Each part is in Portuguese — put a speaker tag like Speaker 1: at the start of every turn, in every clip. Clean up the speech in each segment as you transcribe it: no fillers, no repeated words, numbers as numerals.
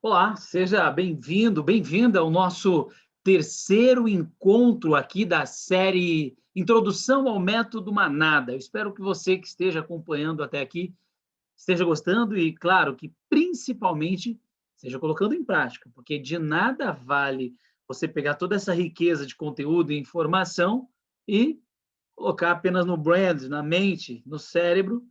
Speaker 1: Olá, seja bem-vindo, bem-vinda ao nosso terceiro encontro aqui da série Introdução ao Método Manada. Eu espero que você que esteja acompanhando até aqui esteja gostando e, claro, que principalmente esteja colocando em prática, porque de nada vale você pegar toda essa riqueza de conteúdo e informação e colocar apenas no brand, na mente, no cérebro,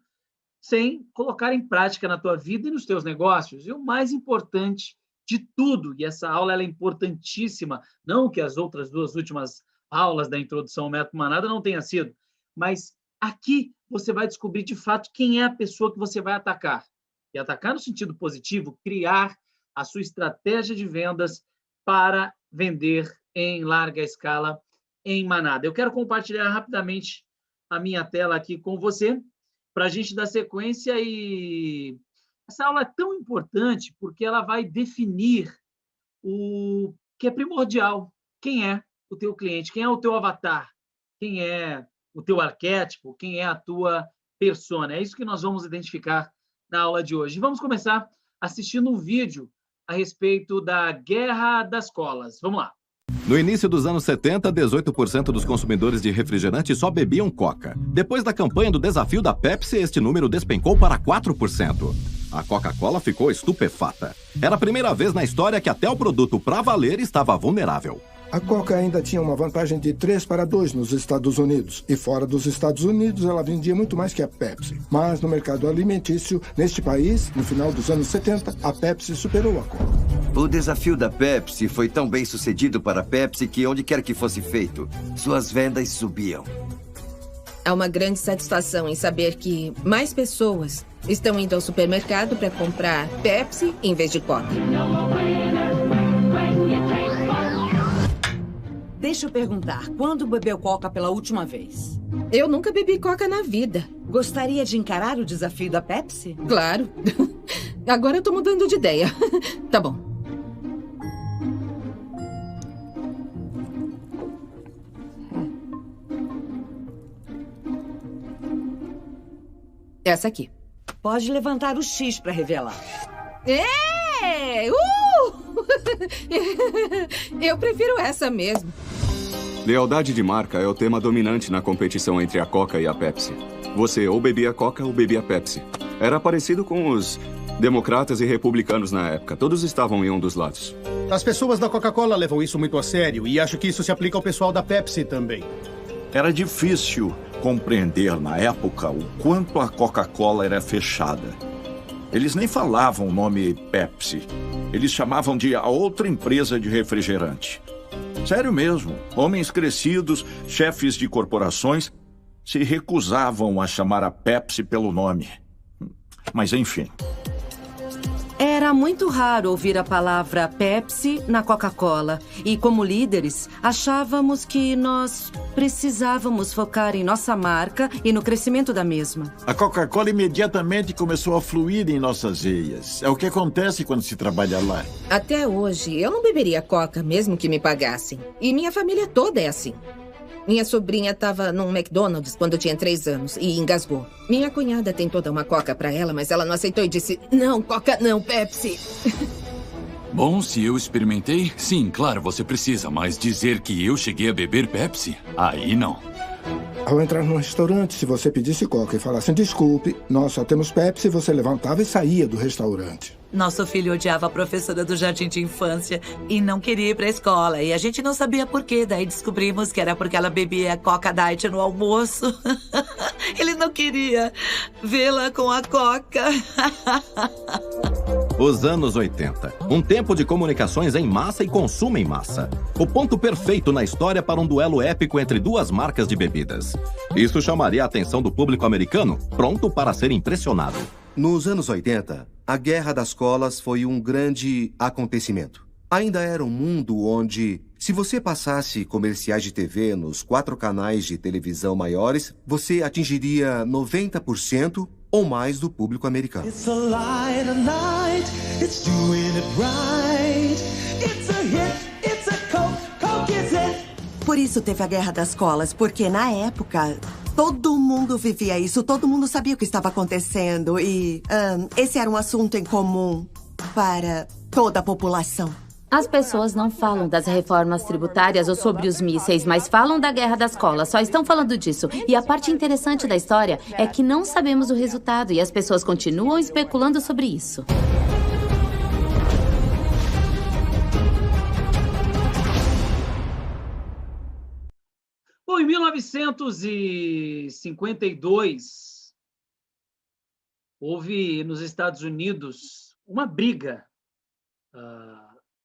Speaker 1: sem colocar em prática na tua vida e nos teus negócios. E o mais importante de tudo, e essa aula ela é importantíssima, não que as outras duas últimas aulas da introdução ao método Manada não tenha sido, mas aqui você vai descobrir de fato quem é a pessoa que você vai atacar. E atacar no sentido positivo, criar a sua estratégia de vendas para vender em larga escala em manada. Eu quero compartilhar rapidamente a minha tela aqui com você, para a gente dar sequência. E essa aula é tão importante porque ela vai definir o que é primordial. Quem é o teu cliente? Quem é o teu avatar? Quem é o teu arquétipo? Quem é a tua persona? É isso que nós vamos identificar na aula de hoje. Vamos começar assistindo um vídeo a respeito da Guerra das Colas. Vamos lá.
Speaker 2: No início dos anos 70, 18% dos consumidores de refrigerante só bebiam Coca. Depois da campanha do desafio da Pepsi, este número despencou para 4%. A Coca-Cola ficou estupefata. Era a primeira vez na história que até o produto pra valer estava vulnerável.
Speaker 3: A Coca ainda tinha uma vantagem de 3-2 nos Estados Unidos. E fora dos Estados Unidos, ela vendia muito mais que a Pepsi. Mas no mercado alimentício, neste país, no final dos anos 70, a Pepsi superou a Coca.
Speaker 4: O desafio da Pepsi foi tão bem sucedido para a Pepsi que, onde quer que fosse feito, suas vendas subiam.
Speaker 5: Há uma grande satisfação em saber que mais pessoas estão indo ao supermercado para comprar Pepsi em vez de Coca.
Speaker 6: Deixa eu perguntar, quando bebeu Coca pela última vez?
Speaker 5: Eu nunca bebi Coca na vida.
Speaker 6: Gostaria de encarar o desafio da Pepsi?
Speaker 5: Claro. Agora eu tô mudando de ideia. Tá bom. Essa aqui.
Speaker 6: Pode levantar o X para revelar.
Speaker 5: Eu prefiro essa mesmo.
Speaker 7: Lealdade de marca é o tema dominante na competição entre a Coca e a Pepsi. Você ou bebia Coca ou bebia Pepsi. Era parecido com os democratas e republicanos na época. Todos estavam em um dos lados.
Speaker 8: As pessoas da Coca-Cola levam isso muito a sério e acho que isso se aplica ao pessoal da Pepsi também.
Speaker 9: Era difícil compreender na época o quanto a Coca-Cola era fechada. Eles nem falavam o nome Pepsi. Eles chamavam de a outra empresa de refrigerante. Sério mesmo, homens crescidos, chefes de corporações, se recusavam a chamar a Pepsi pelo nome. Mas enfim.
Speaker 6: Era muito raro ouvir a palavra Pepsi na Coca-Cola. E como líderes, achávamos que nós precisávamos focar em nossa marca e no crescimento da mesma.
Speaker 9: A Coca-Cola imediatamente começou a fluir em nossas veias. É o que acontece quando se trabalha lá.
Speaker 5: Até hoje, eu não beberia Coca, mesmo que me pagassem. E minha família toda é assim. Minha sobrinha estava num McDonald's quando eu tinha 3 anos e engasgou. Minha cunhada tentou dar uma Coca para ela, mas ela não aceitou e disse: "Não, Coca não, Pepsi."
Speaker 10: Bom, se eu experimentei, sim, claro, você precisa. Mas dizer que eu cheguei a beber Pepsi? Aí não.
Speaker 3: Ao entrar num restaurante, se você pedisse Coca e falasse desculpe, nós só temos Pepsi, você levantava e saía do restaurante.
Speaker 11: Nosso filho odiava a professora do jardim de infância e não queria ir pra escola. E a gente não sabia por quê. Daí descobrimos que era porque ela bebia Coca Diet no almoço. Ele não queria vê-la com a Coca.
Speaker 2: Os anos 80. Um tempo de comunicações em massa e consumo em massa. O ponto perfeito na história para um duelo épico entre duas marcas de bebidas. Isso chamaria a atenção do público americano, pronto para ser impressionado.
Speaker 12: Nos anos 80, a Guerra das Colas foi um grande acontecimento. Ainda era um mundo onde, se você passasse comerciais de TV nos 4 canais de televisão maiores, você atingiria 90% ou mais do público americano.
Speaker 13: Por isso teve a Guerra das Colas, porque na época todo mundo vivia isso, todo mundo sabia o que estava acontecendo e esse era um assunto em comum para toda a população.
Speaker 14: As pessoas não falam das reformas tributárias ou sobre os mísseis, mas falam da Guerra das Colas. Só estão falando disso. E a parte interessante da história é que não sabemos o resultado e as pessoas continuam especulando sobre isso.
Speaker 1: Bom, em 1952, houve nos Estados Unidos uma briga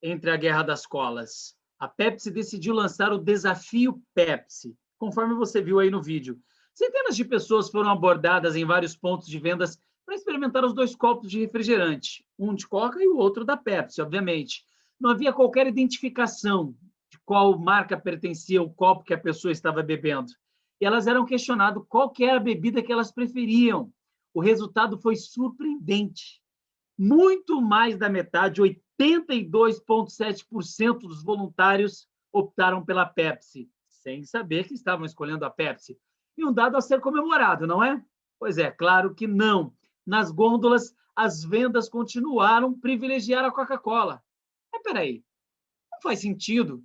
Speaker 1: entre a Guerra das Colas. A Pepsi decidiu lançar o Desafio Pepsi, conforme você viu aí no vídeo. Centenas de pessoas foram abordadas em vários pontos de vendas para experimentar os dois copos de refrigerante, um de Coca e o outro da Pepsi, obviamente. Não havia qualquer identificação de qual marca pertencia o copo que a pessoa estava bebendo. E elas eram questionadas qual que era a bebida que elas preferiam. O resultado foi surpreendente. Muito mais da metade, 82,7% dos voluntários optaram pela Pepsi, sem saber que estavam escolhendo a Pepsi. E um dado a ser comemorado, não é? Pois é, claro que não. Nas gôndolas, as vendas continuaram a privilegiar a Coca-Cola. Mas peraí, não faz sentido.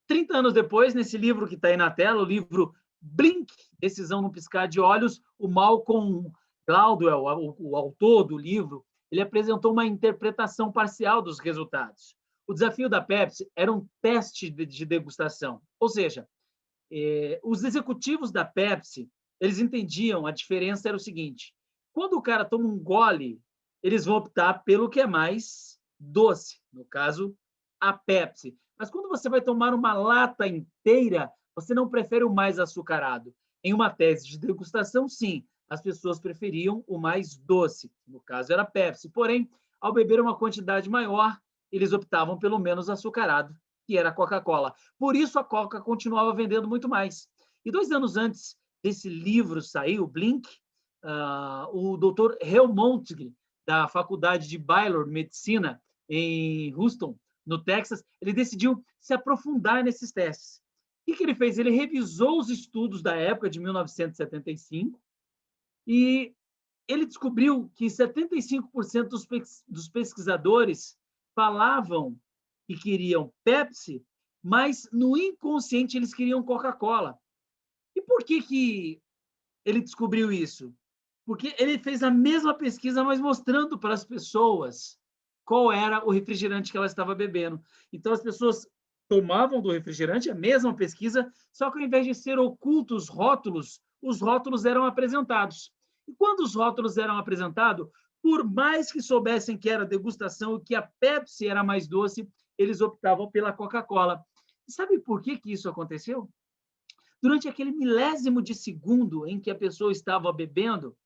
Speaker 1: 30 anos depois, nesse livro que está aí na tela, o livro Blink, Decisão no Piscar de Olhos, o Malcolm Gladwell, o autor do livro, ele apresentou uma interpretação parcial dos resultados. O desafio da Pepsi era um teste de degustação. Ou seja, os executivos da Pepsi, eles entendiam, a diferença era o seguinte: quando o cara toma um gole, eles vão optar pelo que é mais doce, no caso, a Pepsi. Mas quando você vai tomar uma lata inteira, você não prefere o mais açucarado. Em uma tese de degustação, sim, as pessoas preferiam o mais doce, no caso era Pepsi. Porém, ao beber uma quantidade maior, eles optavam pelo menos açucarado, que era a Coca-Cola. Por isso, a Coca continuava vendendo muito mais. E 2 anos antes desse livro sair, o Blink, o Dr. Hal Montig, da Faculdade de Baylor Medicina, em Houston, no Texas, ele decidiu se aprofundar nesses testes. O que ele fez? Ele revisou os estudos da época de 1975, e ele descobriu que 75% dos pesquisadores falavam que queriam Pepsi, mas no inconsciente eles queriam Coca-Cola. E por que ele descobriu isso? Porque ele fez a mesma pesquisa, mas mostrando para as pessoas qual era o refrigerante que ela estava bebendo. Então, as pessoas tomavam do refrigerante, a mesma pesquisa, só que ao invés de ser ocultos os rótulos eram apresentados. E quando os rótulos eram apresentados, por mais que soubessem que era degustação e que a Pepsi era mais doce, eles optavam pela Coca-Cola. E sabe por que isso aconteceu? Durante aquele milésimo de segundo em que a pessoa estava bebendo,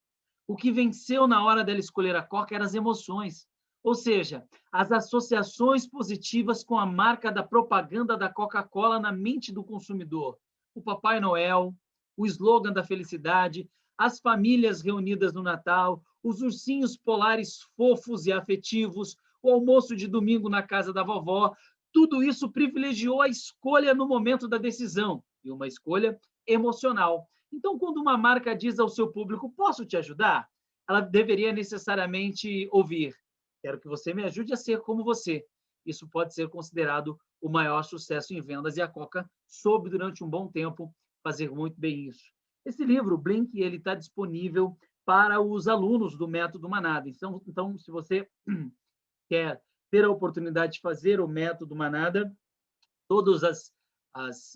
Speaker 1: o que venceu na hora dela escolher a Coca eram as emoções. Ou seja, as associações positivas com a marca da propaganda da Coca-Cola na mente do consumidor. O Papai Noel, o slogan da felicidade, as famílias reunidas no Natal, os ursinhos polares fofos e afetivos, o almoço de domingo na casa da vovó, tudo isso privilegiou a escolha no momento da decisão, e uma escolha emocional. Então, quando uma marca diz ao seu público, posso te ajudar? Ela deveria necessariamente ouvir, quero que você me ajude a ser como você. Isso pode ser considerado o maior sucesso em vendas, e a Coca soube, durante um bom tempo, fazer muito bem isso. Esse livro, Blink, ele está disponível para os alunos do Método Manada. Então, se você quer ter a oportunidade de fazer o Método Manada, todos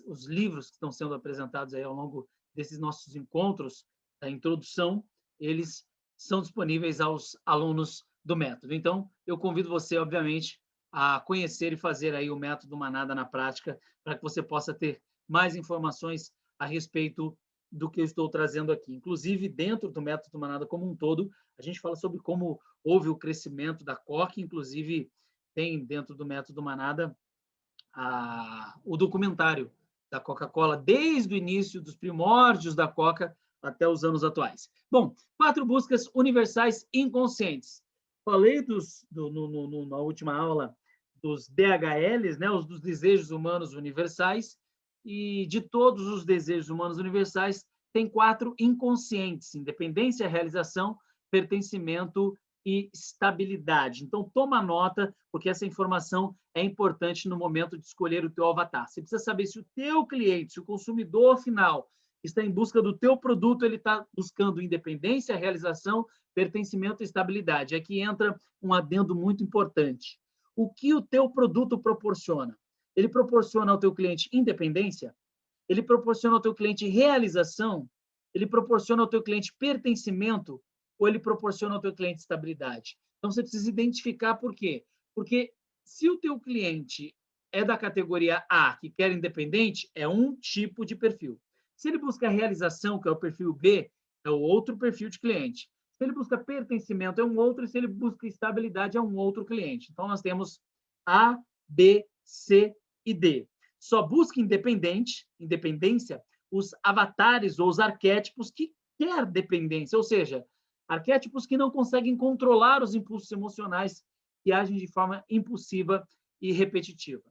Speaker 1: os livros que estão sendo apresentados aí ao longo desses nossos encontros, da introdução, eles são disponíveis aos alunos do Método. Então, eu convido você, obviamente, a conhecer e fazer aí o Método Manada na prática, para que você possa ter mais informações a respeito do que eu estou trazendo aqui. Inclusive, dentro do Método Manada como um todo, a gente fala sobre como houve o crescimento da Coca, inclusive tem dentro do Método Manada o documentário da Coca-Cola, desde o início dos primórdios da Coca até os anos atuais. Bom, 4 buscas universais inconscientes. Falei na última aula dos DHLs, né, os dos desejos humanos universais, e de todos os desejos humanos universais, tem 4 inconscientes: independência, realização, pertencimento e estabilidade. Então, toma nota, porque essa informação é importante no momento de escolher o teu avatar. Você precisa saber se o teu cliente, se o consumidor final está em busca do teu produto, ele está buscando independência, realização, pertencimento e estabilidade. Aqui entra um adendo muito importante. O que o teu produto proporciona? Ele proporciona ao teu cliente independência? Ele proporciona ao teu cliente realização? Ele proporciona ao teu cliente pertencimento? Ou ele proporciona ao teu cliente estabilidade? Então, você precisa identificar por quê. Porque se o teu cliente é da categoria A, que quer independente, é um tipo de perfil. Se ele busca realização, que é o perfil B, é o outro perfil de cliente. Se ele busca pertencimento, é um outro, e se ele busca estabilidade, é um outro cliente. Então, nós temos A, B, C e D. Só busca independência, os avatares ou os arquétipos que quer dependência, ou seja, arquétipos que não conseguem controlar os impulsos emocionais e agem de forma impulsiva e repetitiva.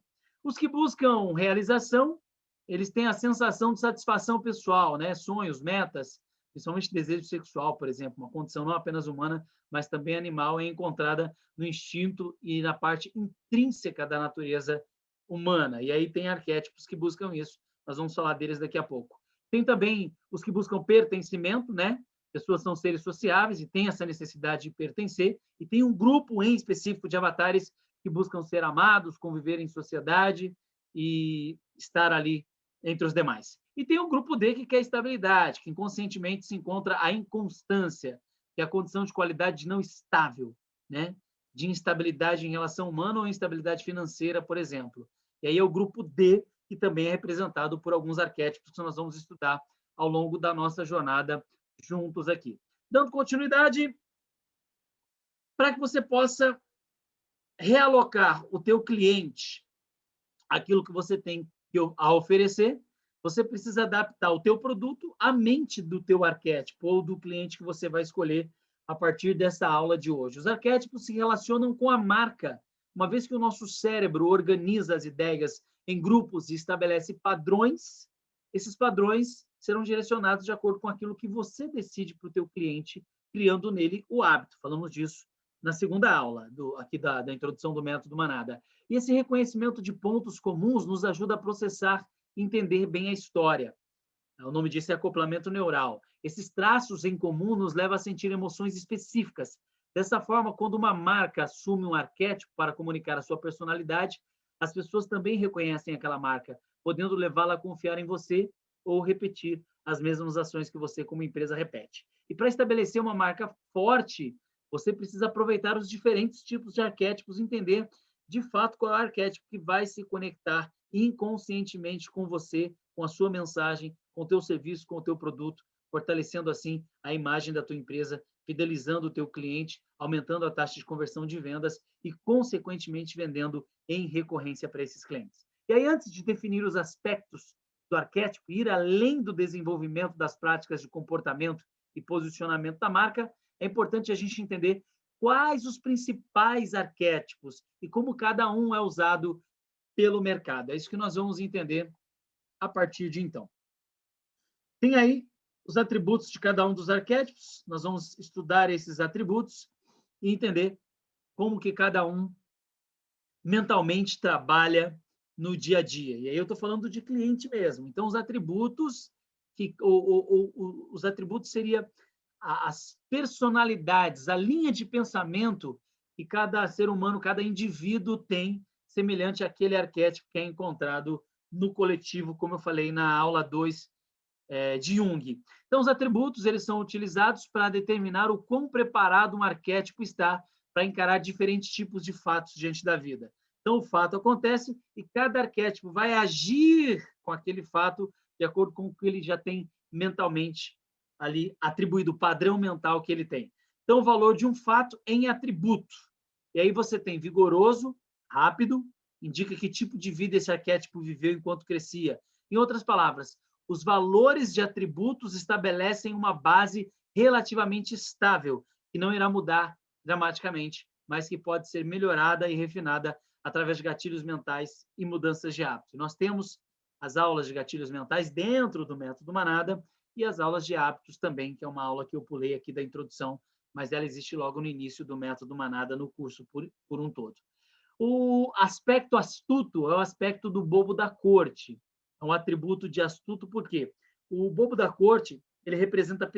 Speaker 1: Os que buscam realização, eles têm a sensação de satisfação pessoal, né? Sonhos, metas, principalmente desejo sexual, por exemplo, uma condição não apenas humana, mas também animal, é encontrada no instinto e na parte intrínseca da natureza humana. E aí tem arquétipos que buscam isso. Nós vamos falar deles daqui a pouco. Tem também os que buscam pertencimento, né? Pessoas são seres sociáveis e têm essa necessidade de pertencer. E tem um grupo em específico de avatares que buscam ser amados, conviver em sociedade e estar ali entre os demais. E tem um grupo D que quer estabilidade, que inconscientemente se encontra a inconstância, que é a condição de qualidade não estável, né? De instabilidade em relação humana ou instabilidade financeira, por exemplo. E aí é o grupo D, que também é representado por alguns arquétipos que nós vamos estudar ao longo da nossa jornada juntos aqui. Dando continuidade, para que você possa realocar o teu cliente, aquilo que você tem a oferecer, você precisa adaptar o teu produto à mente do teu arquétipo ou do cliente que você vai escolher a partir dessa aula de hoje. Os arquétipos se relacionam com a marca. Uma vez que o nosso cérebro organiza as ideias em grupos e estabelece padrões, esses padrões serão direcionados de acordo com aquilo que você decide para o teu cliente, criando nele o hábito. Falamos disso na segunda aula, aqui da introdução do método Manada. E esse reconhecimento de pontos comuns nos ajuda a processar e entender bem a história. O nome disso é acoplamento neural. Esses traços em comum nos levam a sentir emoções específicas. Dessa forma, quando uma marca assume um arquétipo para comunicar a sua personalidade, as pessoas também reconhecem aquela marca, podendo levá-la a confiar em você ou repetir as mesmas ações que você, como empresa, repete. E para estabelecer uma marca forte, você precisa aproveitar os diferentes tipos de arquétipos e entender, de fato, qual é o arquétipo que vai se conectar inconscientemente com você, com a sua mensagem, com o teu serviço, com o teu produto, fortalecendo, assim, a imagem da tua empresa, fidelizando o teu cliente, aumentando a taxa de conversão de vendas e, consequentemente, vendendo em recorrência para esses clientes. E aí, antes de definir os aspectos do arquétipo, ir além do desenvolvimento das práticas de comportamento e posicionamento da marca, é importante a gente entender quais os principais arquétipos e como cada um é usado pelo mercado. É isso que nós vamos entender a partir de então. Tem aí os atributos de cada um dos arquétipos, nós vamos estudar esses atributos e entender como que cada um mentalmente trabalha no dia a dia. E aí eu estou falando de cliente mesmo. Então, os atributos, os atributos seria as personalidades, a linha de pensamento que cada ser humano, cada indivíduo tem, semelhante àquele arquétipo que é encontrado no coletivo, como eu falei na aula 2 de Jung. Então, os atributos eles são utilizados para determinar o quão preparado um arquétipo está para encarar diferentes tipos de fatos diante da vida. Então, o fato acontece e cada arquétipo vai agir com aquele fato de acordo com o que ele já tem mentalmente ali atribuído, o padrão mental que ele tem. Então, o valor de um fato em atributo. E aí você tem vigoroso, rápido, indica que tipo de vida esse arquétipo viveu enquanto crescia. Em outras palavras, os valores de atributos estabelecem uma base relativamente estável, que não irá mudar dramaticamente, mas que pode ser melhorada e refinada através de gatilhos mentais e mudanças de hábito. Nós temos as aulas de gatilhos mentais dentro do método Manada e as aulas de hábitos também, que é uma aula que eu pulei aqui da introdução mas ela existe logo no início do método manada no curso por um todo. O aspecto astuto é o aspecto do bobo da corte. É um atributo de astuto, por quê? O bobo da corte, ele representa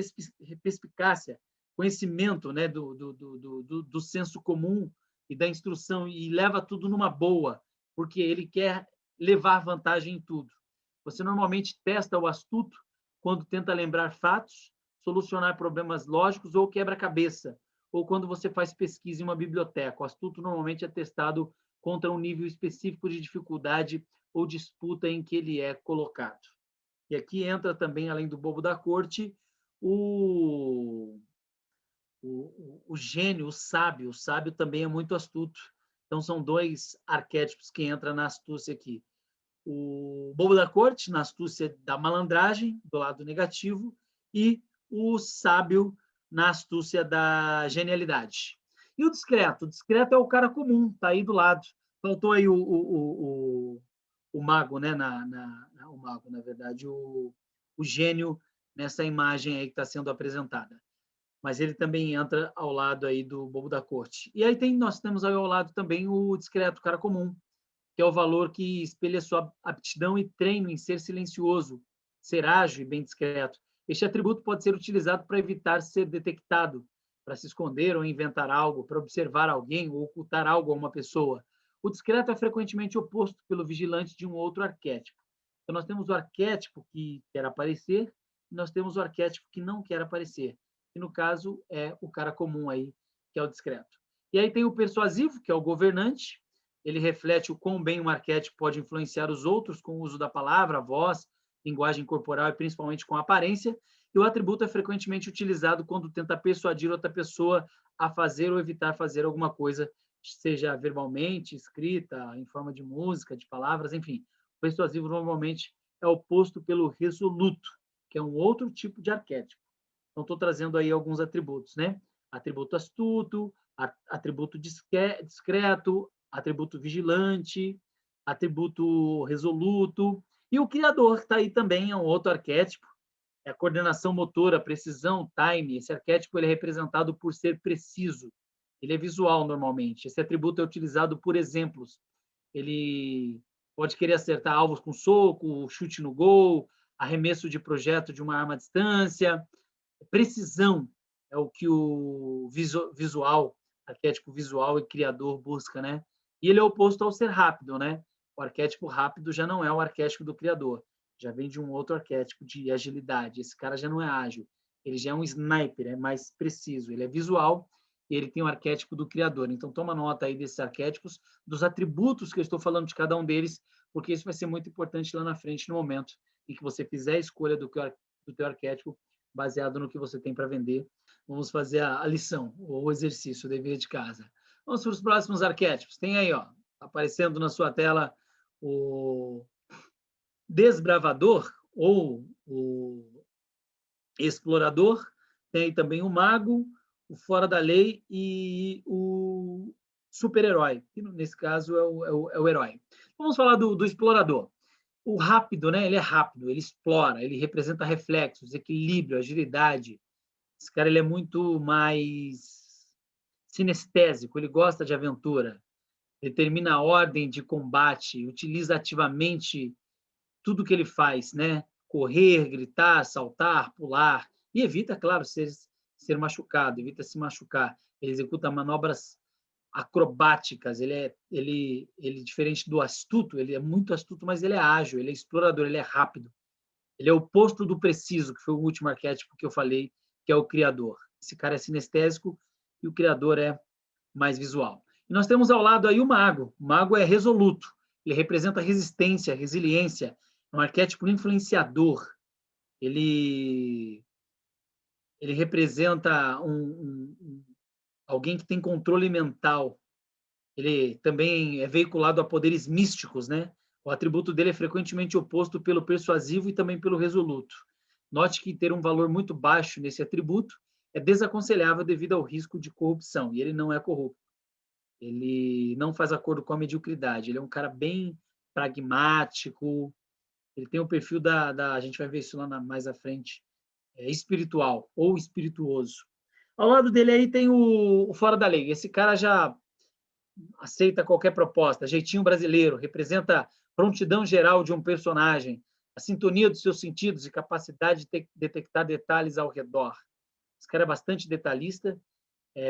Speaker 1: perspicácia, conhecimento, né, do senso comum e da instrução, e leva tudo numa boa, porque ele quer levar vantagem em tudo. Você normalmente testa o astuto quando tenta lembrar fatos, solucionar problemas lógicos ou quebra-cabeça, ou quando você faz pesquisa em uma biblioteca. O astuto normalmente é testado contra um nível específico de dificuldade ou disputa em que ele é colocado. E aqui entra também, além do bobo da corte, o gênio, o sábio. O sábio também é muito astuto. Então, são dois arquétipos que entram na astúcia aqui. O bobo da corte, na astúcia da malandragem, do lado negativo, e o sábio, na astúcia da genialidade. E o discreto? O discreto é o cara comum, está aí do lado. Faltou aí o mago, né? O mago, na verdade, o gênio nessa imagem aí que está sendo apresentada. Mas ele também entra ao lado aí do bobo da corte. E aí nós temos aí ao lado também o discreto, o cara comum, que é o valor que espelha sua aptidão e treino em ser silencioso, ser ágil e bem discreto. Este atributo pode ser utilizado para evitar ser detectado, para se esconder ou inventar algo, para observar alguém ou ocultar algo a uma pessoa. O discreto é frequentemente oposto pelo vigilante de um outro arquétipo. Então, nós temos o arquétipo que quer aparecer e nós temos o arquétipo que não quer aparecer. E, no caso, é o cara comum aí, que é o discreto. E aí tem o persuasivo, que é o governante. Ele reflete o quão bem um arquétipo pode influenciar os outros com o uso da palavra, a voz, linguagem corporal e principalmente com a aparência. E o atributo é frequentemente utilizado quando tenta persuadir outra pessoa a fazer ou evitar fazer alguma coisa, seja verbalmente, escrita, em forma de música, de palavras, enfim. O persuasivo normalmente é oposto pelo resoluto, que é um outro tipo de arquétipo. Então, estou trazendo aí alguns atributos, né? Atributo astuto, atributo discreto, atributo vigilante, atributo resoluto. E o criador, que está aí também, é um outro arquétipo. É a coordenação motora, precisão, time. Esse arquétipo ele é representado por ser preciso. Ele é visual, normalmente. Esse atributo é utilizado por exemplos. Ele pode querer acertar alvos com soco, chute no gol, arremesso de projeto de uma arma à distância. Precisão é o que o visual, arquétipo visual e criador busca, né? E ele é oposto ao ser rápido, né? O arquétipo rápido já não é o arquétipo do criador, já vem de um outro arquétipo de agilidade. Esse cara já não é ágil, ele já é um sniper, é mais preciso, ele é visual e ele tem o arquétipo do criador. Então, toma nota aí desses arquétipos, dos atributos que eu estou falando de cada um deles, porque isso vai ser muito importante lá na frente, no momento em que você fizer a escolha do teu arquétipo, baseado no que você tem para vender. Vamos fazer a lição, ou o exercício, o dever de casa. Vamos para os próximos arquétipos. Tem aí, ó, aparecendo na sua tela, o desbravador, ou o explorador. Tem aí também o mago, o fora da lei e o super-herói, que nesse caso é o herói. Vamos falar do explorador. O rápido, né? Ele é rápido, ele explora, ele representa reflexos, equilíbrio, agilidade. Esse cara ele é muito mais sinestésico, ele gosta de aventura, determina a ordem de combate, utiliza ativamente tudo que ele faz, né? Correr, gritar, saltar, pular, e evita, claro, ser machucado, evita se machucar. Ele executa manobras acrobáticas, ele diferente do astuto, ele é muito astuto, mas ele é ágil, ele é explorador, ele é rápido. Ele é o oposto do preciso, que foi o último arquétipo que eu falei, que é o criador. Esse cara é sinestésico e o criador é mais visual. E nós temos ao lado aí o mago. O mago é resoluto, ele representa resistência, resiliência, é um arquétipo influenciador. Ele representa alguém que tem controle mental. Ele também é veiculado a poderes místicos, né? O atributo dele é frequentemente oposto pelo persuasivo e também pelo resoluto. Note que ter um valor muito baixo nesse atributo é desaconselhável devido ao risco de corrupção, e ele não é corrupto. Ele não faz acordo com a mediocridade, ele é um cara bem pragmático, ele tem o perfil a gente vai ver isso lá mais à frente, espiritual ou espirituoso. Ao lado dele aí tem o Fora da Lei. Esse cara já aceita qualquer proposta, jeitinho brasileiro, representa prontidão geral de um personagem, a sintonia dos seus sentidos e capacidade de detectar detalhes ao redor. Esse cara é bastante detalhista,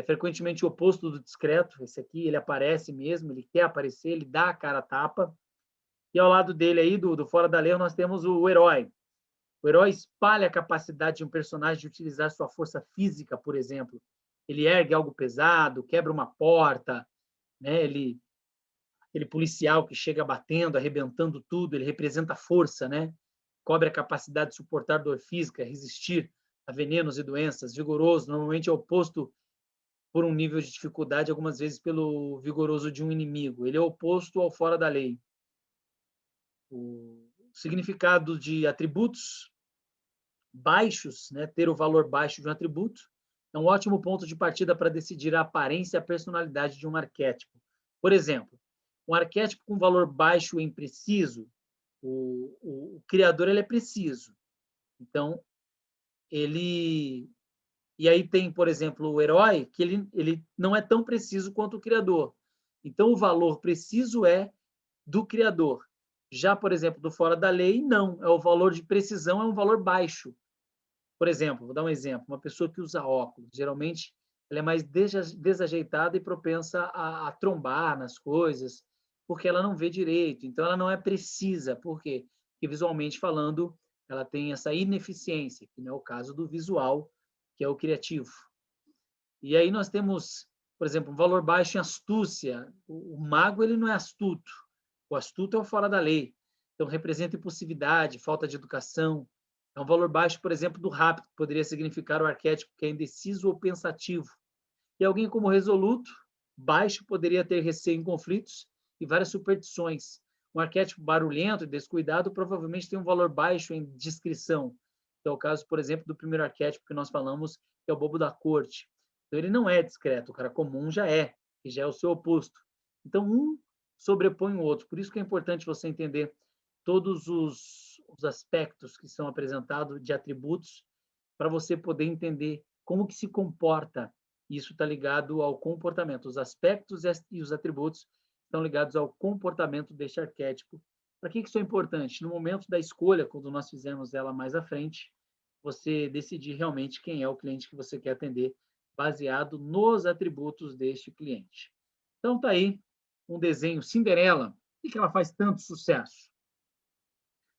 Speaker 1: frequentemente o oposto do discreto. Esse aqui, ele aparece mesmo, ele quer aparecer, ele dá a cara a tapa. E ao lado dele aí, do Fora da Lei, nós temos o herói. O herói espalha a capacidade de um personagem de utilizar sua força física, por exemplo. Ele ergue algo pesado, quebra uma porta, né? Aquele policial que chega batendo, arrebentando tudo, ele representa força, né? Cobre a capacidade de suportar dor física, resistir a venenos e doenças. Vigoroso, normalmente é oposto por um nível de dificuldade, algumas vezes pelo vigoroso de um inimigo. Ele é oposto ao Fora da Lei. O significado de atributos baixos, né? Ter o valor baixo de um atributo, é um ótimo ponto de partida para decidir a aparência e a personalidade de um arquétipo. Por exemplo, um arquétipo com valor baixo e impreciso, o criador ele é preciso. Então, ele... E aí tem, por exemplo, o herói, que ele não é tão preciso quanto o criador. Então, o valor preciso é do criador. Já, por exemplo, do Fora da Lei, não. O valor de precisão é um valor baixo. Por exemplo, vou dar um exemplo. Uma pessoa que usa óculos, geralmente, ela é mais desajeitada e propensa a trombar nas coisas, porque ela não vê direito. Então, ela não é precisa. Por quê? Porque, visualmente falando, ela tem essa ineficiência, que não é o caso do visual, que é o criativo. E aí nós temos, por exemplo, um valor baixo em astúcia. O mago, ele não é astuto. O astuto é o Fora da Lei. Então, representa impulsividade, falta de educação. É um valor baixo, por exemplo, do rápido, que poderia significar o arquétipo que é indeciso ou pensativo. E alguém como resoluto, baixo, poderia ter receio em conflitos e várias superstições. Um arquétipo barulhento e descuidado provavelmente tem um valor baixo em discrição. Que é o caso, por exemplo, do primeiro arquétipo que nós falamos, que é o bobo da corte. Então, ele não é discreto, o cara comum já é, que já é o seu oposto. Então, um sobrepõe o outro. Por isso que é importante você entender todos os aspectos que são apresentados de atributos, para você poder entender como que se comporta. Isso está ligado ao comportamento. Os aspectos e os atributos estão ligados ao comportamento deste arquétipo. Para que isso é importante? No momento da escolha, quando nós fizermos ela mais à frente, você decidir realmente quem é o cliente que você quer atender, baseado nos atributos deste cliente. Então, está aí um desenho Cinderela. Por que ela faz tanto sucesso?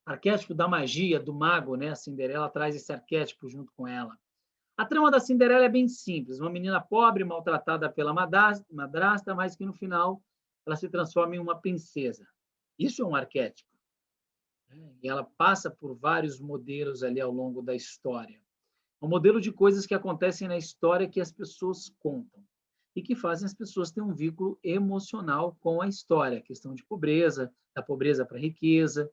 Speaker 1: Arquétipo da magia, do mago, né? A Cinderela traz esse arquétipo junto com ela. A trama da Cinderela é bem simples. Uma menina pobre, maltratada pela madrasta, mas que no final ela se transforma em uma princesa. Isso é um arquétipo. E ela passa por vários modelos ali ao longo da história. Um modelo de coisas que acontecem na história que as pessoas contam e que fazem as pessoas terem um vínculo emocional com a história. A questão de pobreza, da pobreza para a riqueza.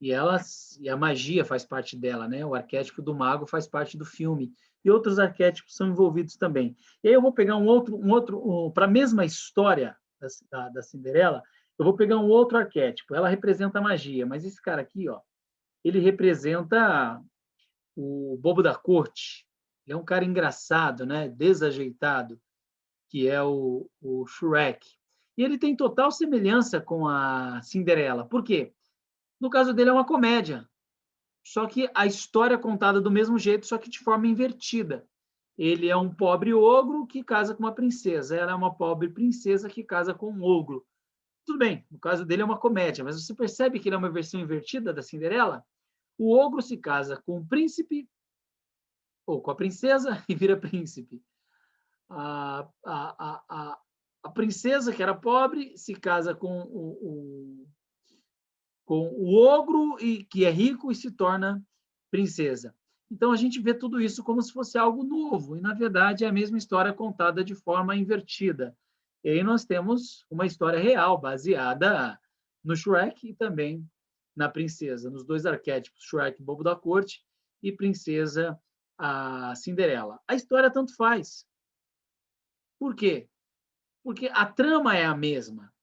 Speaker 1: E a magia faz parte dela, né? O arquétipo do mago faz parte do filme. E outros arquétipos são envolvidos também. E aí eu vou pegar para a mesma história da Cinderela, eu vou pegar um outro arquétipo. Ela representa a magia, mas esse cara aqui, ó, ele representa o bobo da corte. Ele é um cara engraçado, né? Desajeitado, que é o Shrek. E ele tem total semelhança com a Cinderela. Por quê? No caso dele é uma comédia. Só que a história é contada do mesmo jeito, só que de forma invertida. Ele é um pobre ogro que casa com uma princesa. Ela é uma pobre princesa que casa com um ogro. Tudo bem, no caso dele é uma comédia, mas você percebe que ele é uma versão invertida da Cinderela? O ogro se casa com o príncipe, ou com a princesa, e vira príncipe. A princesa, que era pobre, se casa com o ogro, que é rico, e se torna princesa. Então, a gente vê tudo isso como se fosse algo novo, e, na verdade, é a mesma história contada de forma invertida. E aí nós temos uma história real, baseada no Shrek e também na princesa, nos dois arquétipos, Shrek, bobo da corte, e princesa, a Cinderela. A história tanto faz. Por quê? Porque a trama é a mesma.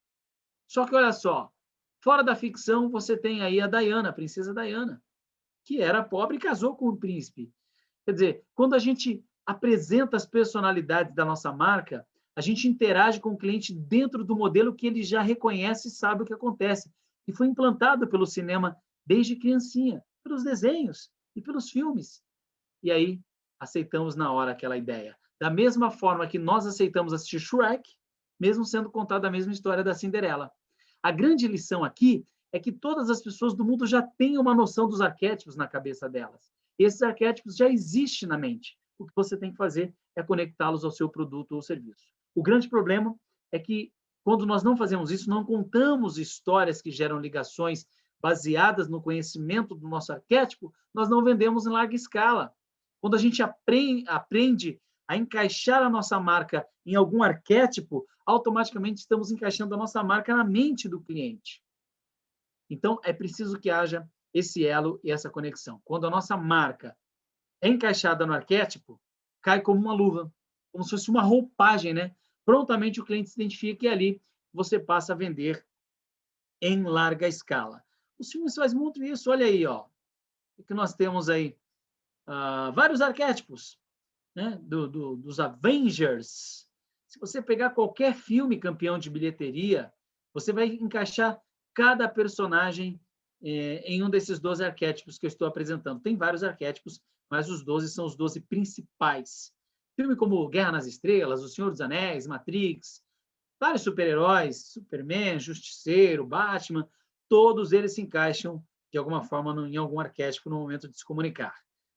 Speaker 1: Só que, olha só, fora da ficção, você tem aí a Diana, a princesa Diana, que era pobre e casou com o príncipe. Quer dizer, quando a gente apresenta as personalidades da nossa marca, a gente interage com o cliente dentro do modelo que ele já reconhece e sabe o que acontece, que foi implantado pelo cinema desde criancinha, pelos desenhos e pelos filmes. E aí, aceitamos na hora aquela ideia. Da mesma forma que nós aceitamos assistir Shrek, mesmo sendo contada a mesma história da Cinderela. A grande lição aqui é que todas as pessoas do mundo já têm uma noção dos arquétipos na cabeça delas. Esses arquétipos já existem na mente. O que você tem que fazer é conectá-los ao seu produto ou serviço. O grande problema é que, quando nós não fazemos isso, não contamos histórias que geram ligações baseadas no conhecimento do nosso arquétipo, nós não vendemos em larga escala. Quando a gente aprende a encaixar a nossa marca em algum arquétipo, automaticamente estamos encaixando a nossa marca na mente do cliente. Então, é preciso que haja esse elo e essa conexão. Quando a nossa marca é encaixada no arquétipo, cai como uma luva, como se fosse uma roupagem, né? Prontamente o cliente se identifica e ali você passa a vender em larga escala. Os filmes fazem muito isso, olha aí, ó. O que nós temos aí? Vários arquétipos, né? Dos Avengers. Se você pegar qualquer filme campeão de bilheteria, você vai encaixar cada personagem em um desses 12 arquétipos que eu estou apresentando. Tem vários arquétipos, mas os 12 são os 12 principais. Filme como Guerra nas Estrelas, O Senhor dos Anéis, Matrix, vários super-heróis, Superman, Justiceiro, Batman, todos eles se encaixam, de alguma forma, em algum arquétipo no momento de se comunicar.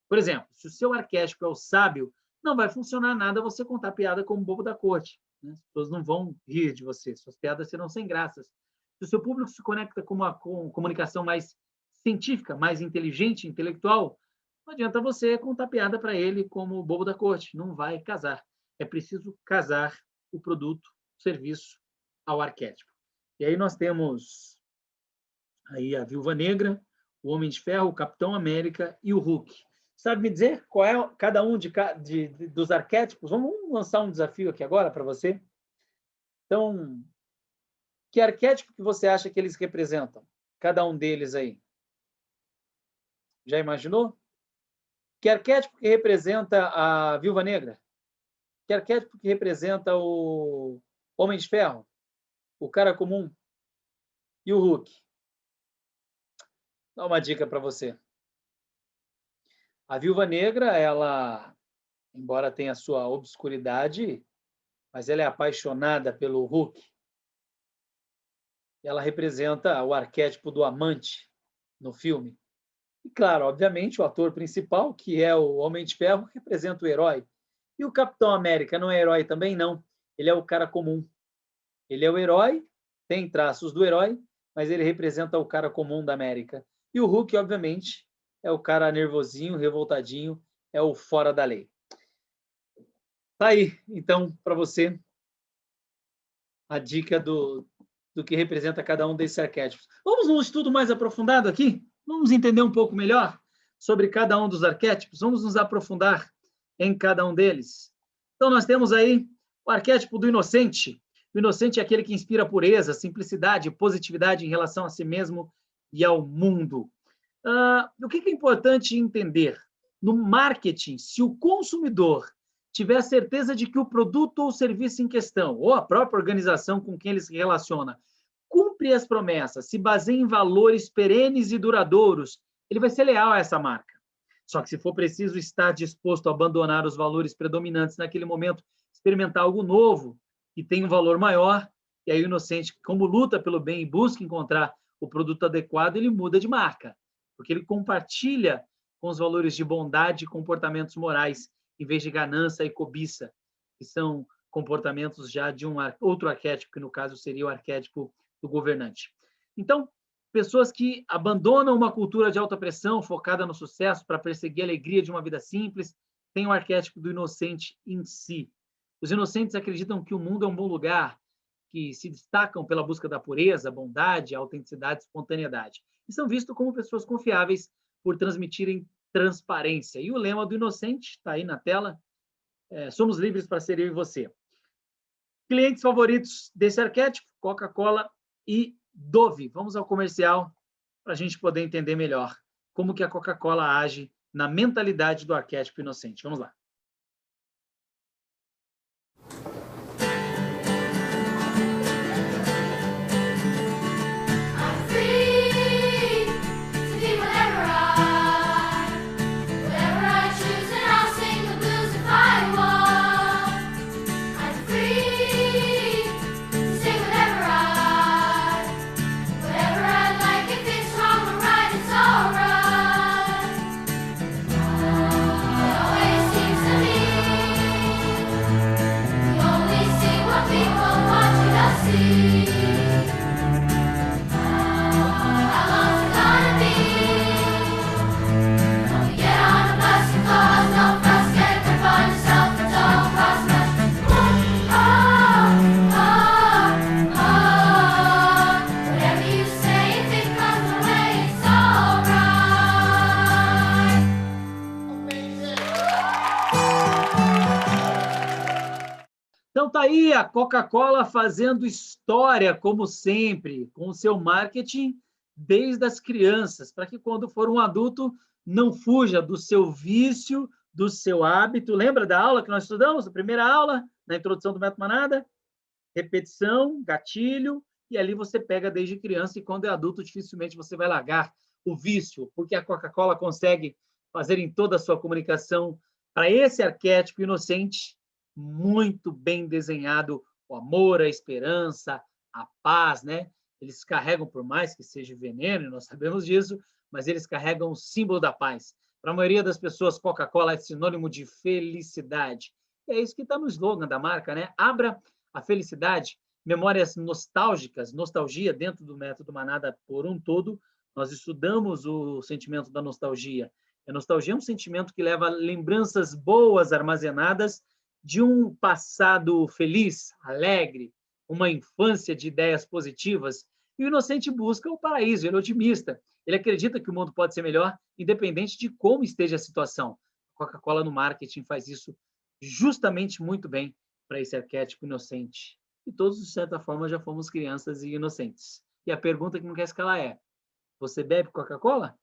Speaker 1: Por exemplo, se o seu arquétipo é o sábio, não vai funcionar nada você contar piada como bobo da corte. Né? As pessoas não vão rir de você, suas piadas serão sem graças. Se o seu público se conecta com uma comunicação mais científica, mais inteligente, intelectual, não adianta você contar piada para ele como bobo da corte, não vai casar. É preciso casar o produto, o serviço ao arquétipo. E aí nós temos aí a Viúva Negra, o Homem de Ferro, o Capitão América e o Hulk. Sabe me dizer qual é cada um dos arquétipos? Vamos lançar um desafio aqui agora para você. Então, que arquétipo que você acha que eles representam? Cada um deles aí. Já imaginou? Que arquétipo que representa a Viúva Negra? Que arquétipo que representa o Homem de Ferro? O cara comum? E o Hulk? Dá uma dica para você. A Viúva Negra, ela, embora tenha sua obscuridade, mas ela é apaixonada pelo Hulk. Ela representa o arquétipo do amante no filme. E, claro, obviamente, o ator principal, que é o Homem de Ferro, representa o herói. E o Capitão América não é herói também? Não. Ele é o cara comum. Ele é o herói, tem traços do herói, mas ele representa o cara comum da América. E o Hulk, obviamente, é o cara nervosinho, revoltadinho, é o fora da lei. Tá aí, então, para você, a dica do que representa cada um desses arquétipos. Vamos num estudo mais aprofundado aqui? Vamos entender um pouco melhor sobre cada um dos arquétipos? Vamos nos aprofundar em cada um deles? Então, nós temos aí o arquétipo do inocente. O inocente é aquele que inspira pureza, simplicidade, positividade em relação a si mesmo e ao mundo. O que é importante entender? No marketing, se o consumidor tiver certeza de que o produto ou serviço em questão, ou a própria organização com quem ele se relaciona, cumpre as promessas, se baseia em valores perenes e duradouros, ele vai ser leal a essa marca. Só que se for preciso estar disposto a abandonar os valores predominantes naquele momento, experimentar algo novo, que tem um valor maior, e aí o inocente, como luta pelo bem e busca encontrar o produto adequado, ele muda de marca, porque ele compartilha com os valores de bondade e comportamentos morais, em vez de ganância e cobiça, que são comportamentos já de outro arquétipo, que no caso seria o arquétipo do governante. Então, pessoas que abandonam uma cultura de alta pressão, focada no sucesso, para perseguir a alegria de uma vida simples, têm o arquétipo do inocente em si. Os inocentes acreditam que o mundo é um bom lugar, que se destacam pela busca da pureza, bondade, autenticidade e espontaneidade. E são vistos como pessoas confiáveis por transmitirem transparência. E o lema do inocente está aí na tela. Somos livres para ser eu e você. Clientes favoritos desse arquétipo, Coca-Cola e Dove. Vamos ao comercial para a gente poder entender melhor como que a Coca-Cola age na mentalidade do arquétipo inocente. Vamos lá. Então tá aí a Coca-Cola fazendo história, como sempre, com o seu marketing desde as crianças, para que quando for um adulto não fuja do seu vício, do seu hábito. Lembra da aula que nós estudamos, a primeira aula, na introdução do Método Manada? Repetição, gatilho, e ali você pega desde criança, e quando é adulto, dificilmente você vai largar o vício, porque a Coca-Cola consegue fazer em toda a sua comunicação para esse arquétipo inocente, muito bem desenhado, o amor, a esperança, a paz, né? Eles carregam, por mais que seja veneno, nós sabemos disso, mas eles carregam o símbolo da paz. Para a maioria das pessoas, Coca-Cola é sinônimo de felicidade. E é isso que está no slogan da marca, né? Abra a felicidade, memórias nostálgicas, nostalgia dentro do Método Manada por um todo. Nós estudamos o sentimento da nostalgia. A nostalgia é um sentimento que leva lembranças boas armazenadas de um passado feliz, alegre, uma infância de ideias positivas. E o inocente busca o paraíso, ele é otimista. Ele acredita que o mundo pode ser melhor, independente de como esteja a situação. A Coca-Cola no marketing faz isso justamente muito bem para esse arquétipo inocente. E todos, de certa forma, já fomos crianças e inocentes. E a pergunta que não quer escalar é: você bebe Coca-Cola?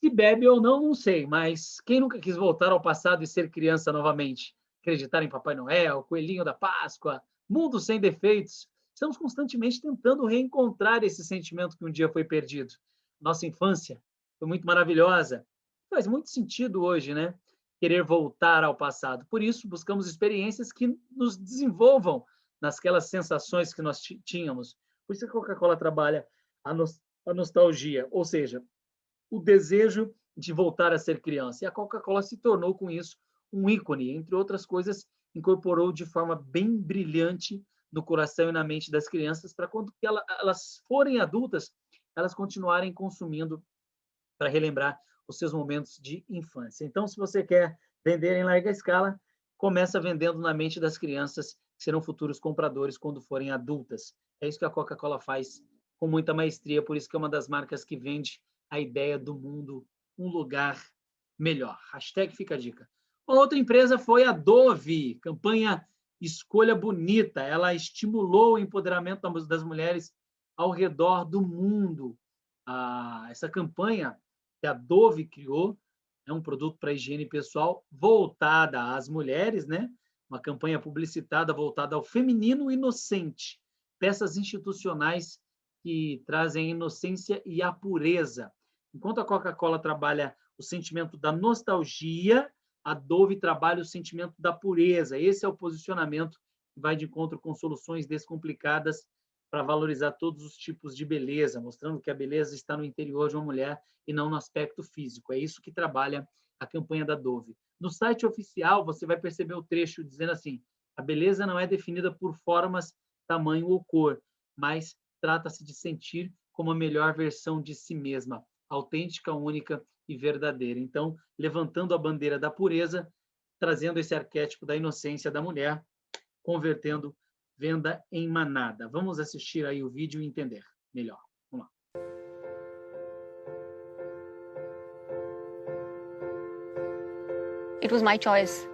Speaker 1: Se bebe ou não, não sei, mas quem nunca quis voltar ao passado e ser criança novamente? Acreditar em Papai Noel, Coelhinho da Páscoa, mundo sem defeitos. Estamos constantemente tentando reencontrar esse sentimento que um dia foi perdido. Nossa infância foi muito maravilhosa. Faz muito sentido hoje, né? Querer voltar ao passado. Por isso, buscamos experiências que nos desenvolvam nasquelas sensações que nós tínhamos. Por isso a Coca-Cola trabalha a nostalgia, ou seja, o desejo de voltar a ser criança. E a Coca-Cola se tornou, com isso, um ícone. Entre outras coisas, incorporou de forma bem brilhante no coração e na mente das crianças, para quando elas forem adultas, elas continuarem consumindo para relembrar os seus momentos de infância. Então, se você quer vender em larga escala, começa vendendo na mente das crianças, que serão futuros compradores quando forem adultas. É isso que a Coca-Cola faz com muita maestria, por isso que é uma das marcas que vende a ideia do mundo, um lugar melhor. Hashtag fica a dica. Uma outra empresa foi a Dove, campanha Escolha Bonita. Ela estimulou o empoderamento das mulheres ao redor do mundo. Essa campanha que a Dove criou é um produto para higiene pessoal voltada às mulheres, né? Uma campanha publicitada voltada ao feminino inocente. Peças institucionais que trazem a inocência e a pureza. Enquanto a Coca-Cola trabalha o sentimento da nostalgia, a Dove trabalha o sentimento da pureza. Esse é o posicionamento que vai de encontro com soluções descomplicadas para valorizar todos os tipos de beleza, mostrando que a beleza está no interior de uma mulher e não no aspecto físico. É isso que trabalha a campanha da Dove. No site oficial, você vai perceber o trecho dizendo assim: a beleza não é definida por formas, tamanho ou cor, mas trata-se de sentir como a melhor versão de si mesma, autêntica, única e verdadeira. Então, levantando a bandeira da pureza, trazendo esse arquétipo da inocência da mulher, convertendo venda em manada. Vamos assistir aí o vídeo e entender melhor. Vamos lá.
Speaker 15: It was my choice.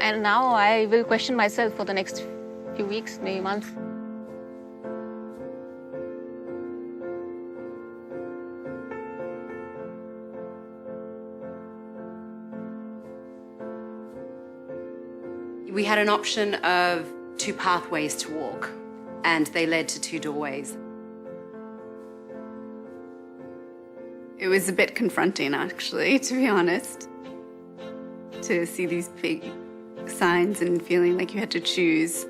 Speaker 15: And now I will question myself for the next few weeks, maybe months.
Speaker 16: We had an option of 2 pathways to walk, and they led to 2 doorways.
Speaker 17: It was a bit confronting, actually, to be honest, to see these big signs and feeling like you had to choose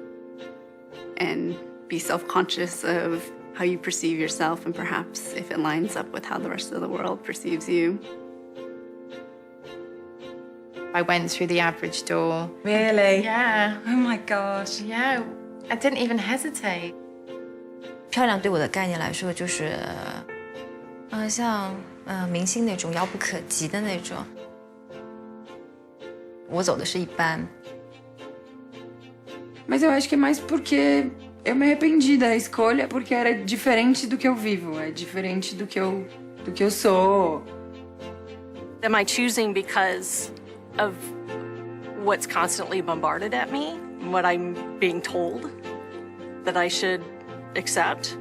Speaker 17: and be self-conscious of how you perceive yourself and perhaps if it lines up with how the rest of the world perceives you.
Speaker 18: I went through the average door.
Speaker 19: Really?
Speaker 18: Yeah.
Speaker 19: Oh my gosh.
Speaker 18: Yeah, I didn't even hesitate.
Speaker 20: 漂亮对我的概念来说，就是像明星那种遥不可及的那种。我走的是一般。
Speaker 19: Mas eu acho que é mais porque eu me arrependi da escolha, porque era diferente do que eu vivo, é diferente do que eu sou.
Speaker 21: Am I choosing because of what's constantly bombarded at me? what I'm being told that I should accept,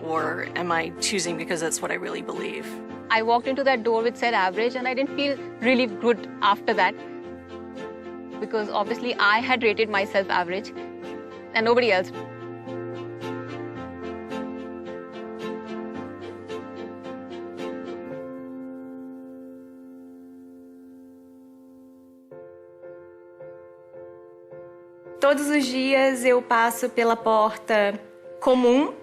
Speaker 21: or am I choosing because that's what I really believe?
Speaker 15: I walked into that door which said average, and I didn't feel really good after that, because obviously I had rated myself average and nobody else.
Speaker 22: Todos os dias eu passo pela porta comum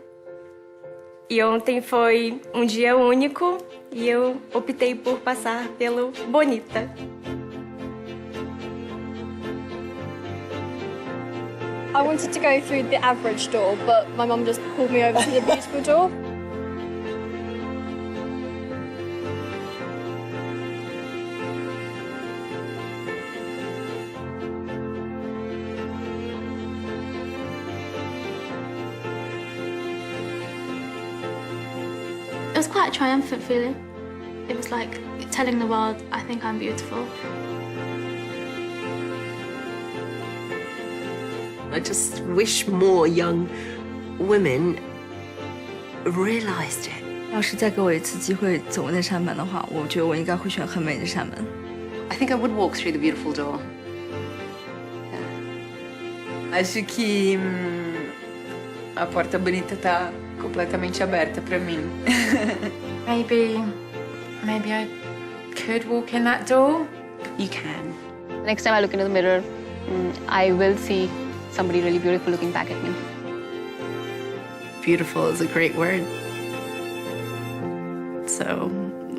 Speaker 22: e ontem foi um dia único e eu optei por passar pelo bonita.
Speaker 23: I wanted to go through the average door, but my mum just pulled me over to the beautiful door.
Speaker 24: It was quite a triumphant feeling. It was like telling the world, I think I'm beautiful.
Speaker 25: I just wish more young women realized it.
Speaker 26: 要是再给我一次机会走那扇门的话，我觉得我应该会选很美的扇门。
Speaker 16: I think I would walk through the beautiful door.
Speaker 19: Acho que a porta bonita tá completamente aberta para mim.
Speaker 18: Maybe I could walk in that door.
Speaker 16: You can.
Speaker 15: Next time I look into the mirror, I will see somebody really beautiful looking back at me.
Speaker 17: Beautiful is a great word. So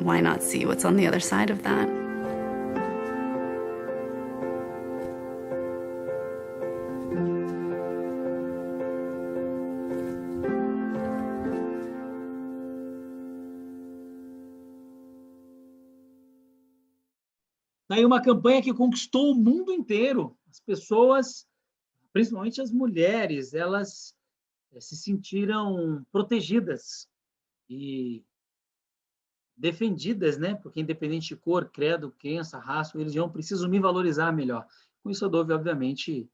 Speaker 17: why not see what's on the other side of that?
Speaker 1: Aí uma campanha que conquistou o mundo inteiro. As pessoas, principalmente as mulheres, elas se sentiram protegidas e defendidas, né? Porque independente de cor, credo, crença, raça, religião, preciso me valorizar melhor. Com isso, a Dove, obviamente,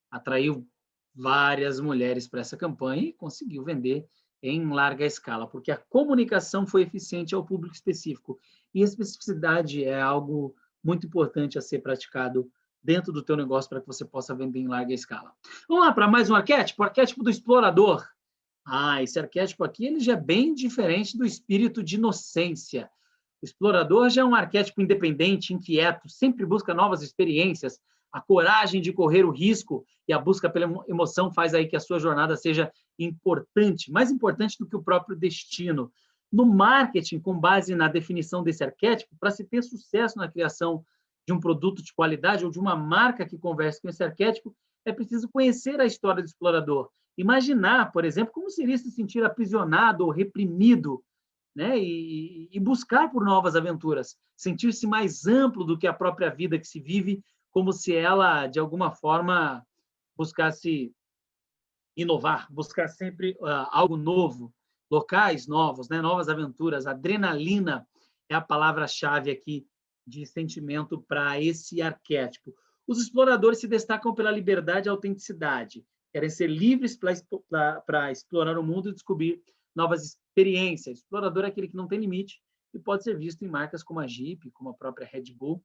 Speaker 1: atraiu várias mulheres para essa campanha e conseguiu vender em larga escala, porque a comunicação foi eficiente ao público específico. E a especificidade é algo muito importante a ser praticado dentro do teu negócio para que você possa vender em larga escala. Vamos lá para mais um arquétipo, o arquétipo do explorador. Esse arquétipo aqui ele já é bem diferente do espírito de inocência. O explorador já é um arquétipo independente, inquieto, sempre busca novas experiências, a coragem de correr o risco e a busca pela emoção faz aí que a sua jornada seja importante, mais importante do que o próprio destino. No marketing, com base na definição desse arquétipo, para se ter sucesso na criação de um produto de qualidade ou de uma marca que converse com esse arquétipo, é preciso conhecer a história do explorador. Imaginar, por exemplo, como seria se sentir aprisionado ou reprimido, né? E buscar por novas aventuras, sentir-se mais amplo do que a própria vida que se vive, como se ela, de alguma forma, buscasse inovar, buscar sempre algo novo, locais novos, né? Novas aventuras. Adrenalina é a palavra-chave aqui de sentimento para esse arquétipo. Os exploradores se destacam pela liberdade e autenticidade. Querem ser livres para explorar o mundo e descobrir novas experiências. O explorador é aquele que não tem limite e pode ser visto em marcas como a Jeep, como a própria Red Bull,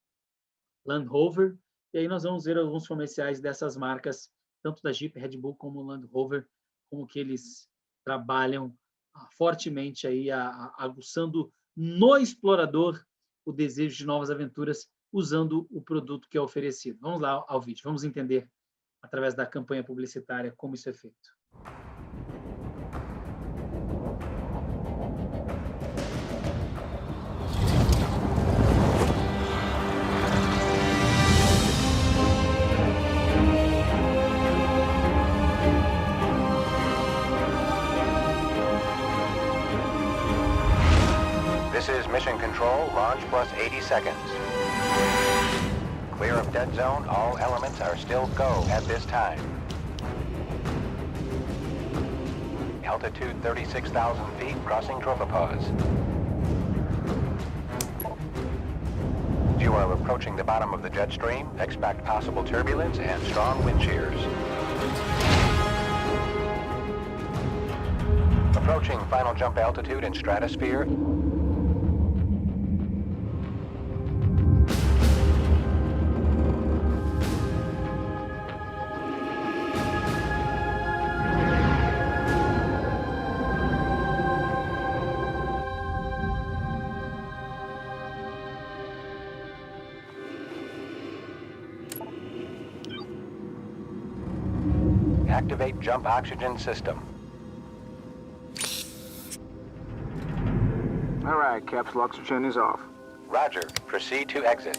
Speaker 1: Land Rover. E aí nós vamos ver alguns comerciais dessas marcas, tanto da Jeep, Red Bull, como Land Rover, como que eles trabalham fortemente aí, aguçando no explorador o desejo de novas aventuras, usando o produto que é oferecido. Vamos lá ao vídeo, vamos entender, através da campanha publicitária, como isso é feito.
Speaker 27: This is Mission Control, launch plus 80 seconds. Clear of dead zone, all elements are still go at this time. Altitude 36,000 feet, crossing tropopause. You are approaching the bottom of the jet stream. Expect possible turbulence and strong wind shears. Approaching final jump altitude in stratosphere. Activate jump oxygen system.
Speaker 4: All right, capsule oxygen is off.
Speaker 27: Roger. Proceed to exit.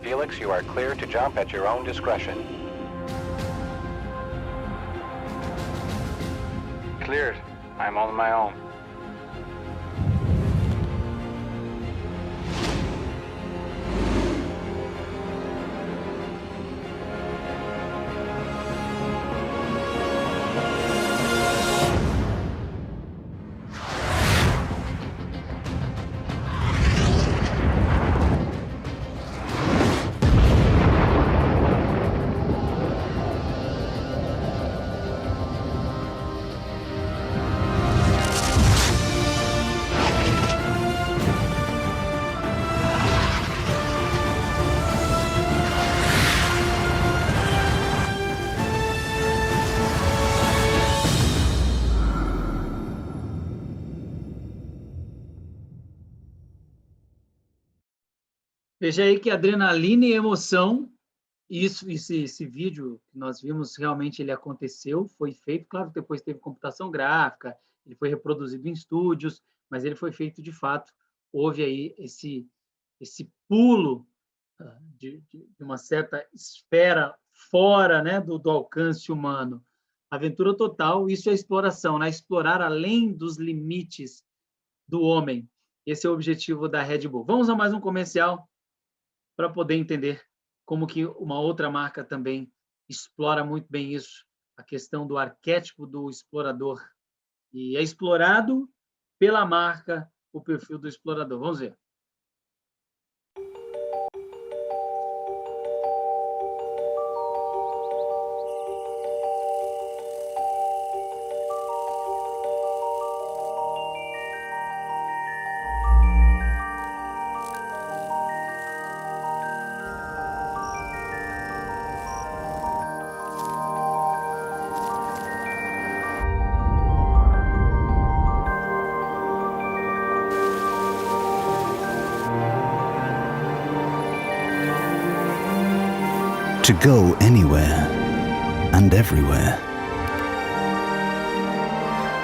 Speaker 27: Felix, you are clear to jump at your own discretion.
Speaker 4: Cleared. I'm on my own.
Speaker 1: Veja aí que adrenalina e emoção, esse vídeo que nós vimos, realmente ele aconteceu, foi feito, claro, depois teve computação gráfica, ele foi reproduzido em estúdios, mas ele foi feito de fato, houve aí esse pulo de uma certa esfera fora, né, do alcance humano. Aventura total, isso é exploração, né? Explorar além dos limites do homem. Esse é o objetivo da Red Bull. Vamos a mais um comercial para poder entender como que uma outra marca também explora muito bem isso, a questão do arquétipo do explorador. E é explorado pela marca o perfil do explorador. Vamos ver.
Speaker 5: To go anywhere and everywhere.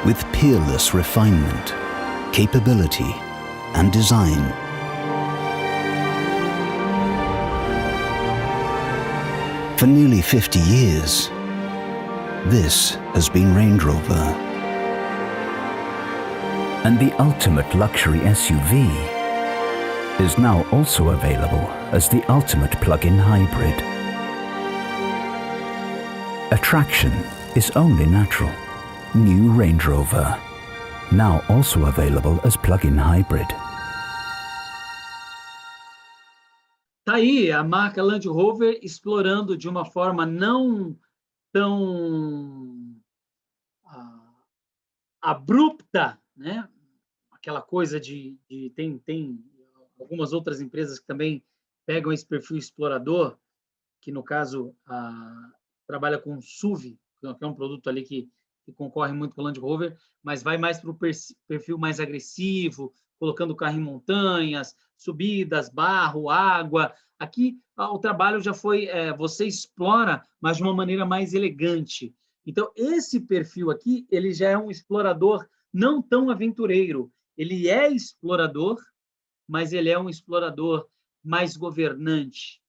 Speaker 5: With peerless refinement, capability, and design. For nearly 50 years, this has been Range Rover. And the ultimate luxury SUV is now also available as the ultimate plug-in hybrid. Attraction is only natural. New Range Rover, now also available as plug-in hybrid.
Speaker 1: Tá aí a marca Land Rover explorando de uma forma não tão abrupta, né? Aquela coisa tem algumas outras empresas que também pegam esse perfil explorador, que no caso trabalha com SUV, que é um produto ali que concorre muito com o Land Rover, mas vai mais para o perfil mais agressivo, colocando o carro em montanhas, subidas, barro, água. Aqui o trabalho já foi, você explora, mas de uma maneira mais elegante. Então, esse perfil aqui, ele já é um explorador não tão aventureiro. Ele é explorador, mas ele é um explorador mais governante.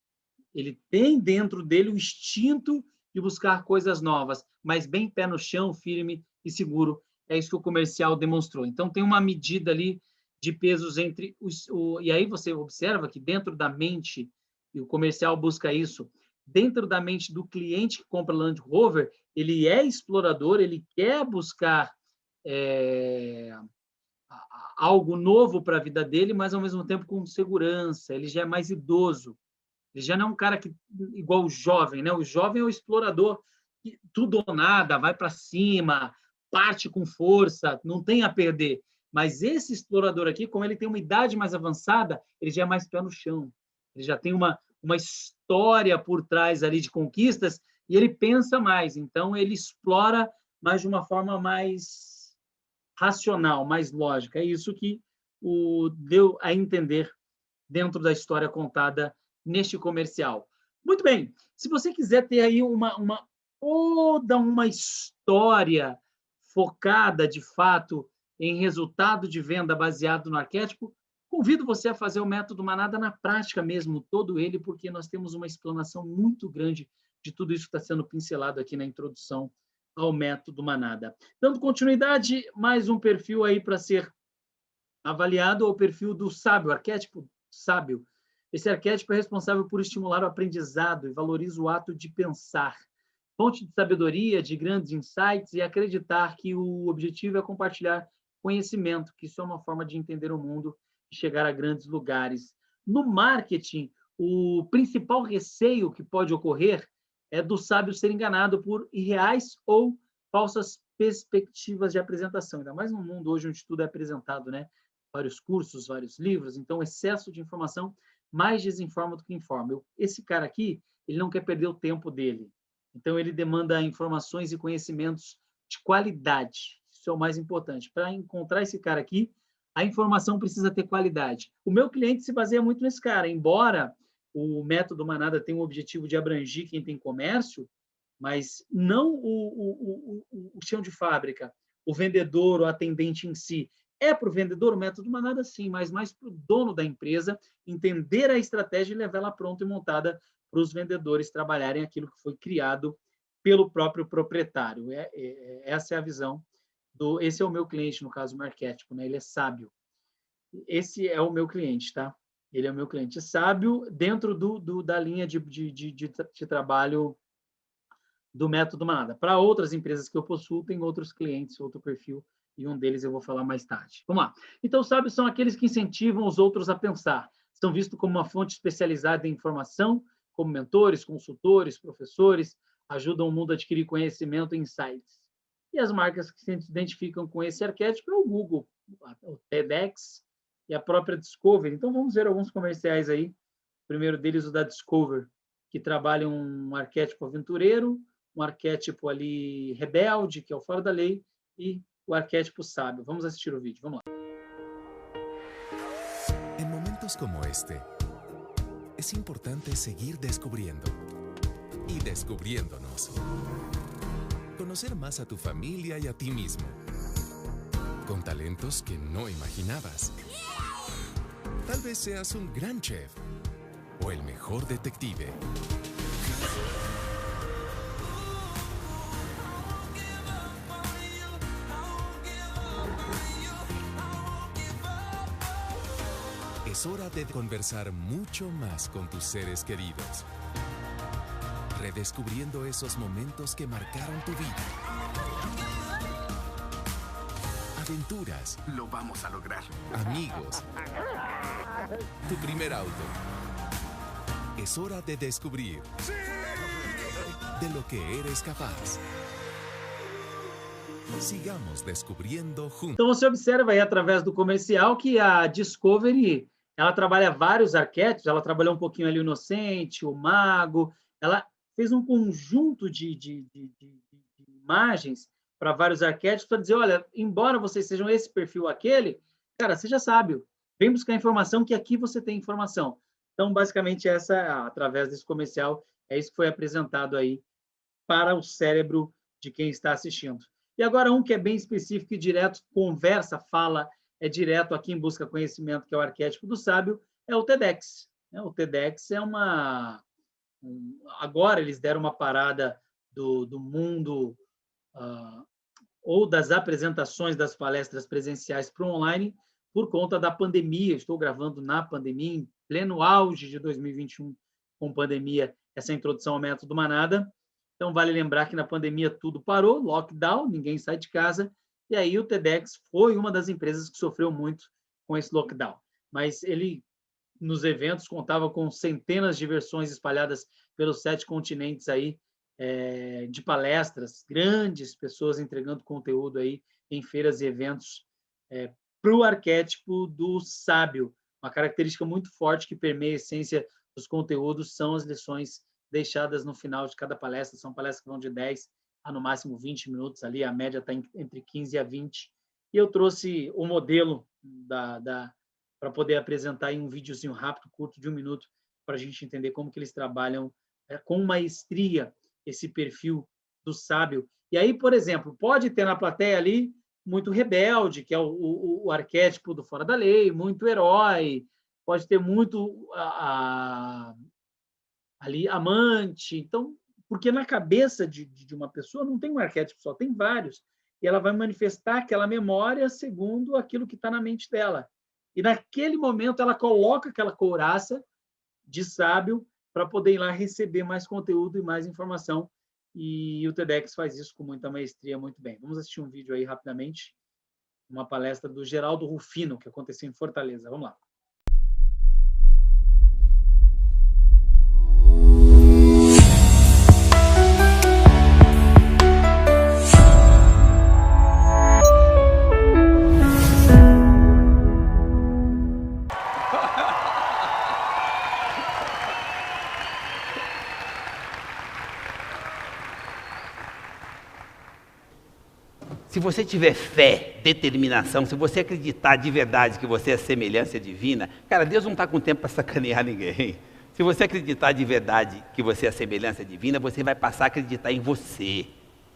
Speaker 1: Ele tem dentro dele o instinto de buscar coisas novas, mas bem pé no chão, firme e seguro. É isso que o comercial demonstrou. Então, tem uma medida ali de pesos entre os... E aí você observa que dentro da mente, e o comercial busca isso, dentro da mente do cliente que compra Land Rover, ele é explorador, ele quer buscar algo novo para a vida dele, mas, ao mesmo tempo, com segurança. Ele já é mais idoso. Ele já não é um cara que, igual o jovem, né? O jovem é o explorador, que tudo ou nada, vai para cima, parte com força, não tem a perder. Mas esse explorador aqui, como ele tem uma idade mais avançada, ele já é mais pé no chão. Ele já tem uma história por trás ali de conquistas e ele pensa mais. Então, ele explora, mas de uma forma mais racional, mais lógica. É isso que deu a entender dentro da história contada neste comercial. Muito bem. Se você quiser ter aí toda uma história focada, de fato, em resultado de venda baseado no arquétipo, convido você a fazer o método Manada na prática mesmo, todo ele, porque nós temos uma explanação muito grande de tudo isso que está sendo pincelado aqui na introdução ao método Manada. Dando continuidade, mais um perfil aí para ser avaliado, o perfil do sábio, arquétipo sábio. Esse arquétipo é responsável por estimular o aprendizado e valoriza o ato de pensar. Fonte de sabedoria, de grandes insights e acreditar que o objetivo é compartilhar conhecimento, que isso é uma forma de entender o mundo e chegar a grandes lugares. No marketing, o principal receio que pode ocorrer é do sábio ser enganado por irreais ou falsas perspectivas de apresentação. Ainda mais no mundo hoje onde tudo é apresentado, né? Vários cursos, vários livros. Então, excesso de informação mais desinforma do que informa. Esse cara aqui, ele não quer perder o tempo dele. Então, ele demanda informações e conhecimentos de qualidade. Isso é o mais importante. Para encontrar esse cara aqui, a informação precisa ter qualidade. O meu cliente se baseia muito nesse cara. Embora o método Manada tenha o objetivo de abranger quem tem comércio, mas não o chão de fábrica, o vendedor, o atendente em si. É para o vendedor o método Manada, sim, mas mais para o dono da empresa entender a estratégia e levar ela pronta e montada para os vendedores trabalharem aquilo que foi criado pelo próprio proprietário. Essa é a visão. Esse é o meu cliente, no caso, o arquétipo, né? Ele é sábio. Esse é o meu cliente, tá? Ele é o meu cliente sábio dentro da linha de trabalho do método Manada. Para outras empresas que eu possuo, tem outros clientes, outro perfil, e um deles eu vou falar mais tarde. Vamos lá. Então, sábios são aqueles que incentivam os outros a pensar. São vistos como uma fonte especializada em informação, como mentores, consultores, professores, ajudam o mundo a adquirir conhecimento e insights. E as marcas que se identificam com esse arquétipo é o Google, o TEDx e a própria Discovery. Então, vamos ver alguns comerciais aí. O primeiro deles, o da Discovery, que trabalha um arquétipo aventureiro, um arquétipo ali rebelde, que é o fora da lei, e o arquétipo sábio. Vamos assistir o vídeo, vamos lá.
Speaker 3: En momentos como este, es importante seguir descubriendo y descubriéndonos. Conocer más a tu familia y a ti mismo, con talentos que no imaginabas. Tal vez seas un gran chef o el mejor detective. Es hora de conversar mucho más con tus seres queridos, redescubriendo esos momentos que marcaron tu vida. Aventuras.
Speaker 6: Lo vamos a lograr.
Speaker 3: Amigos. Tu primer auto. Es hora de descubrir de lo que eres capaz. Sigamos descobrindo juntos.
Speaker 1: Então, você observa aí, através do comercial, que a Discovery, ela trabalha vários arquétipos, ela trabalhou um pouquinho ali o inocente, o mago, ela fez um conjunto de imagens para vários arquétipos para dizer, olha, embora vocês sejam esse perfil aquele, cara, seja sábio, vem buscar informação que aqui você tem informação. Então, basicamente, através desse comercial, é isso que foi apresentado aí para o cérebro de quem está assistindo. E agora um que é bem específico e direto, conversa, fala, é direto aqui em Busca Conhecimento, que é o arquétipo do sábio, é o TEDx. O TEDx é agora eles deram uma parada do mundo ou das apresentações das palestras presenciais para o online por conta da pandemia. Estou gravando na pandemia, em pleno auge de 2021, com pandemia, essa introdução ao método Manada. Então, vale lembrar que na pandemia tudo parou, lockdown, ninguém sai de casa, e aí o TEDx foi uma das empresas que sofreu muito com esse lockdown. Mas ele, nos eventos, contava com centenas de versões espalhadas pelos 7 continentes aí, de palestras, grandes pessoas entregando conteúdo aí em feiras e eventos para o arquétipo do sábio. Uma característica muito forte que permeia a essência dos conteúdos são as lições deixadas no final de cada palestra. São palestras que vão de 10 a, no máximo, 20 minutos ali. A média está entre 15 a 20. E eu trouxe o modelo para poder apresentar em um videozinho rápido, curto, de 1 minuto, para a gente entender como que eles trabalham com maestria esse perfil do sábio. E aí, por exemplo, pode ter na plateia ali muito rebelde, que é o arquétipo do fora da lei, muito herói, pode ter muito ali amante. Então, porque na cabeça de uma pessoa não tem um arquétipo só, tem vários. E ela vai manifestar aquela memória segundo aquilo que está na mente dela. E naquele momento ela coloca aquela couraça de sábio para poder ir lá receber mais conteúdo e mais informação. E o TEDx faz isso com muita maestria, muito bem. Vamos assistir um vídeo aí rapidamente, uma palestra do Geraldo Rufino, que aconteceu em Fortaleza. Vamos lá.
Speaker 2: Se você tiver fé, determinação, se você acreditar de verdade que você é semelhança divina, cara, Deus não está com tempo para sacanear ninguém. Se você acreditar de verdade que você é semelhança divina, você vai passar a acreditar em você.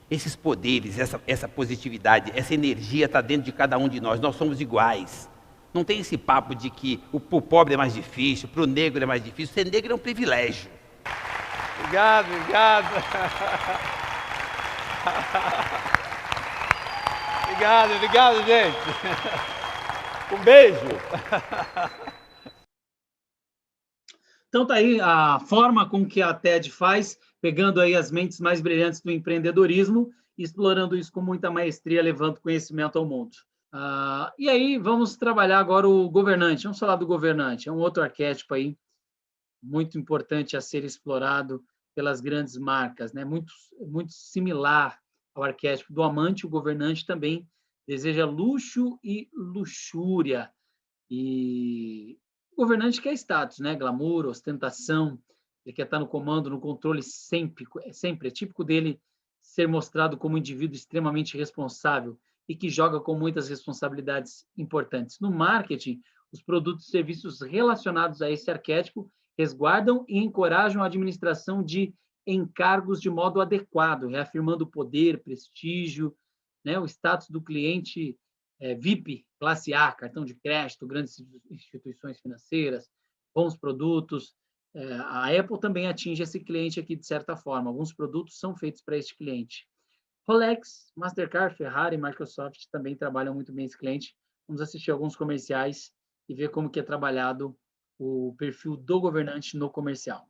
Speaker 2: Esses poderes, essa positividade, essa energia está dentro de cada um de nós. Nós somos iguais. Não tem esse papo de que o pobre é mais difícil, para o negro é mais difícil. Ser negro é um privilégio. Obrigado, obrigado. Obrigado, gente. Um beijo.
Speaker 1: Então tá aí a forma com que a TED faz, pegando aí as mentes mais brilhantes do empreendedorismo e explorando isso com muita maestria, levando conhecimento ao mundo. E aí vamos trabalhar agora o governante. Vamos falar do governante. É um outro arquétipo aí muito importante a ser explorado pelas grandes marcas, né? Muito similar ao arquétipo do amante. O governante também deseja luxo e luxúria. E o governante quer status, né? Glamour, ostentação. Ele quer estar no comando, no controle sempre. É típico dele ser mostrado como um indivíduo extremamente responsável e que joga com muitas responsabilidades importantes. No marketing, os produtos e serviços relacionados a esse arquétipo resguardam e encorajam a administração de encargos de modo adequado, reafirmando o poder, prestígio, né, o status do cliente VIP, classe A, cartão de crédito, grandes instituições financeiras, bons produtos. A Apple também atinge esse cliente aqui de certa forma. Alguns produtos são feitos para este cliente. Rolex, Mastercard, Ferrari e Microsoft também trabalham muito bem esse cliente. Vamos assistir alguns comerciais e ver como que é trabalhado o perfil do governante no comercial.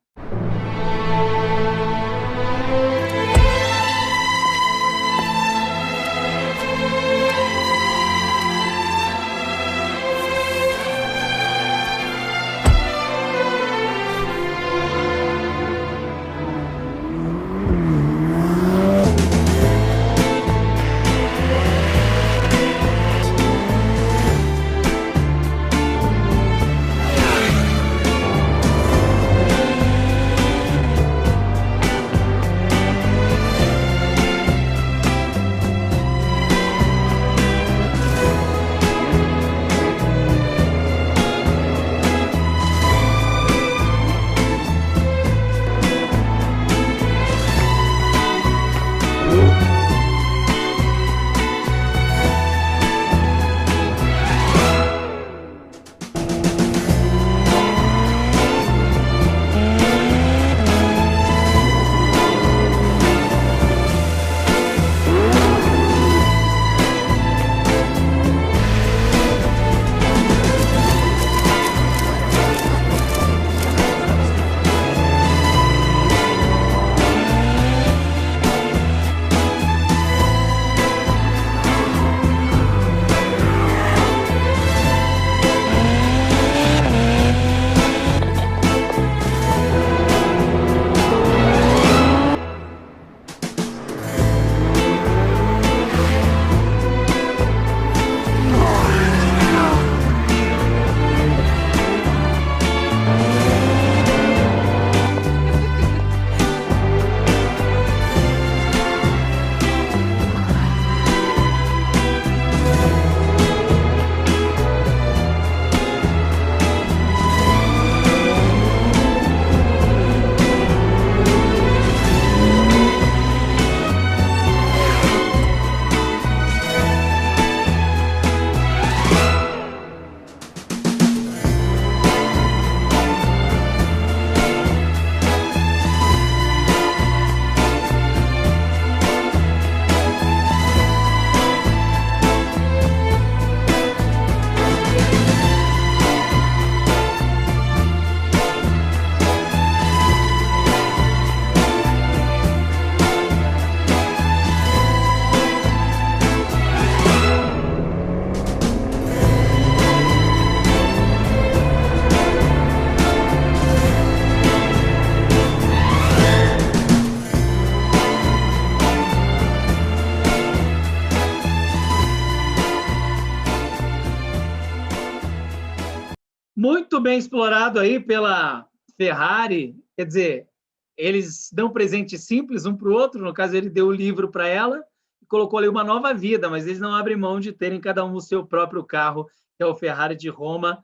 Speaker 1: Muito bem explorado aí pela Ferrari. Quer dizer, eles dão presente simples um para o outro. No caso, ele deu o livro para ela e colocou ali uma nova vida, mas eles não abrem mão de terem cada um o seu próprio carro, que é o Ferrari de Roma,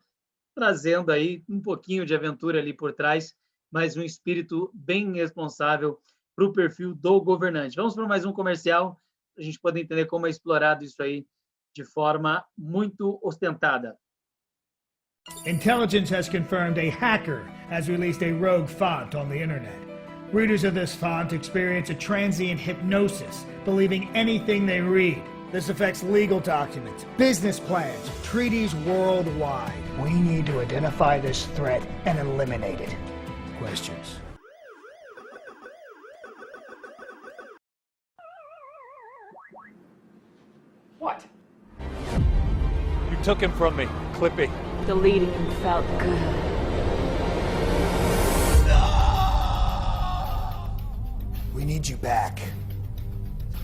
Speaker 1: trazendo aí um pouquinho de aventura ali por trás, mas um espírito bem responsável para o perfil do governante. Vamos para mais um comercial, para a gente poder entender como é explorado isso aí de forma muito ostentada.
Speaker 6: Intelligence has confirmed a hacker has released a rogue font on the internet. Readers of this font experience a transient hypnosis, believing anything they read. This affects legal documents, business plans, treaties worldwide.
Speaker 7: We need to identify this threat and eliminate it. Questions?
Speaker 8: What? You took him from me, Clippy.
Speaker 9: Deleting him felt good.
Speaker 7: We need you back.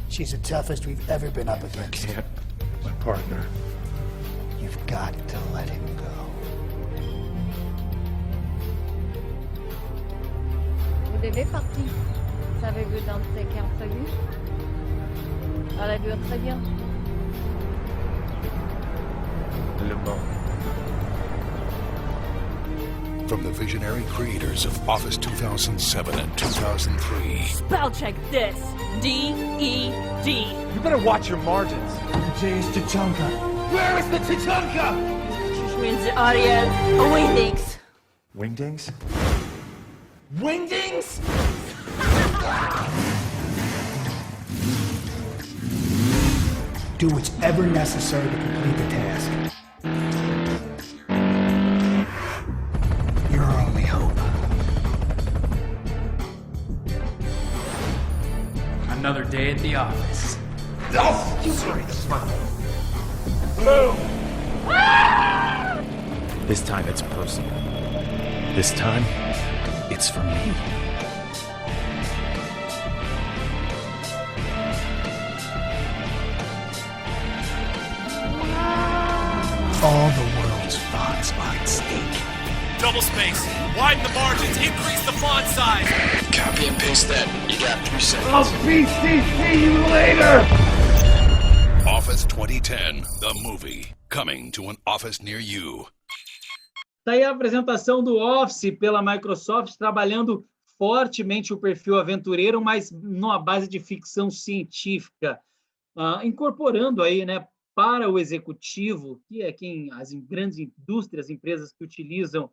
Speaker 7: She's the toughest we've ever been up against.
Speaker 8: I can't. My partner.
Speaker 7: You've got to let him go.
Speaker 10: Vous devez partir. Savez-vous dans ce qu'est prévu? Allez-vous très bien?
Speaker 8: Le Mans.
Speaker 11: From the visionary creators of Office 2007 and 2003.
Speaker 9: Spell check this. D-E-D.
Speaker 8: You better watch your margins.
Speaker 7: J is Tachanka.
Speaker 8: Where is the Tachanka?
Speaker 9: Which means Ariel Wingdings.
Speaker 8: Wingdings? Wingdings?
Speaker 7: Do whatever necessary to complete the task. You're our only hope.
Speaker 12: Another day at the office.
Speaker 8: Oh! Sorry, that's my fault.
Speaker 12: This time it's personal. This time, it's for me.
Speaker 7: All the world's fonts are at stake.
Speaker 28: Double space, widen the margins, increase the font size.
Speaker 12: Copy and paste that. You got 3 seconds.
Speaker 8: I'll PCC you later!
Speaker 11: Office 2010, the movie. Coming to an office near you.
Speaker 1: Está aí a apresentação do Office pela Microsoft, trabalhando fortemente o perfil aventureiro, mas numa base de ficção científica, incorporando aí, né, para o executivo, que é quem as grandes indústrias, empresas que utilizam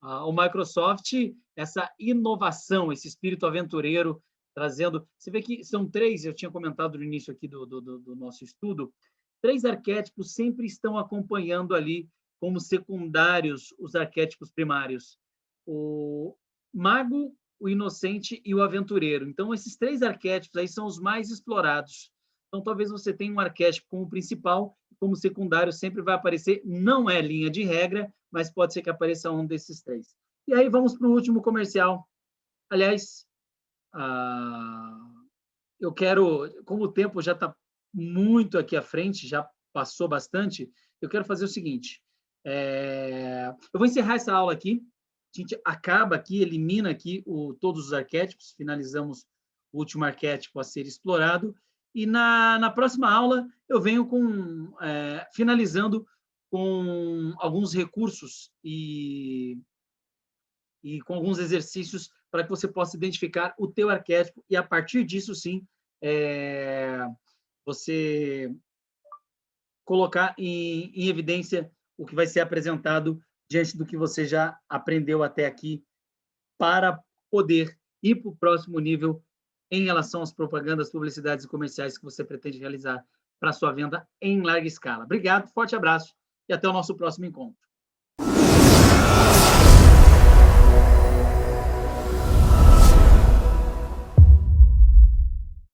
Speaker 1: o Microsoft, essa inovação, esse espírito aventureiro, trazendo... Você vê que são 3, eu tinha comentado no início aqui do nosso estudo, 3 arquétipos sempre estão acompanhando ali, como secundários, os arquétipos primários. O mago, o inocente e o aventureiro. Então, esses 3 arquétipos aí são os mais explorados. Então, talvez você tenha um arquétipo como principal, como secundário sempre vai aparecer, não é linha de regra, mas pode ser que apareça um desses 3. E aí vamos para o último comercial. Aliás, eu quero, como o tempo já está muito aqui à frente, já passou bastante, eu quero fazer o seguinte, eu vou encerrar essa aula aqui, a gente acaba aqui, elimina aqui todos os arquétipos, finalizamos o último arquétipo a ser explorado, e na próxima aula eu venho finalizando com alguns recursos e com alguns exercícios para que você possa identificar o teu arquétipo e, a partir disso, sim, você colocar em evidência o que vai ser apresentado diante do que você já aprendeu até aqui para poder ir para o próximo nível em relação às propagandas, publicidades e comerciais que você pretende realizar para a sua venda em larga escala. Obrigado, forte abraço e até o nosso próximo encontro.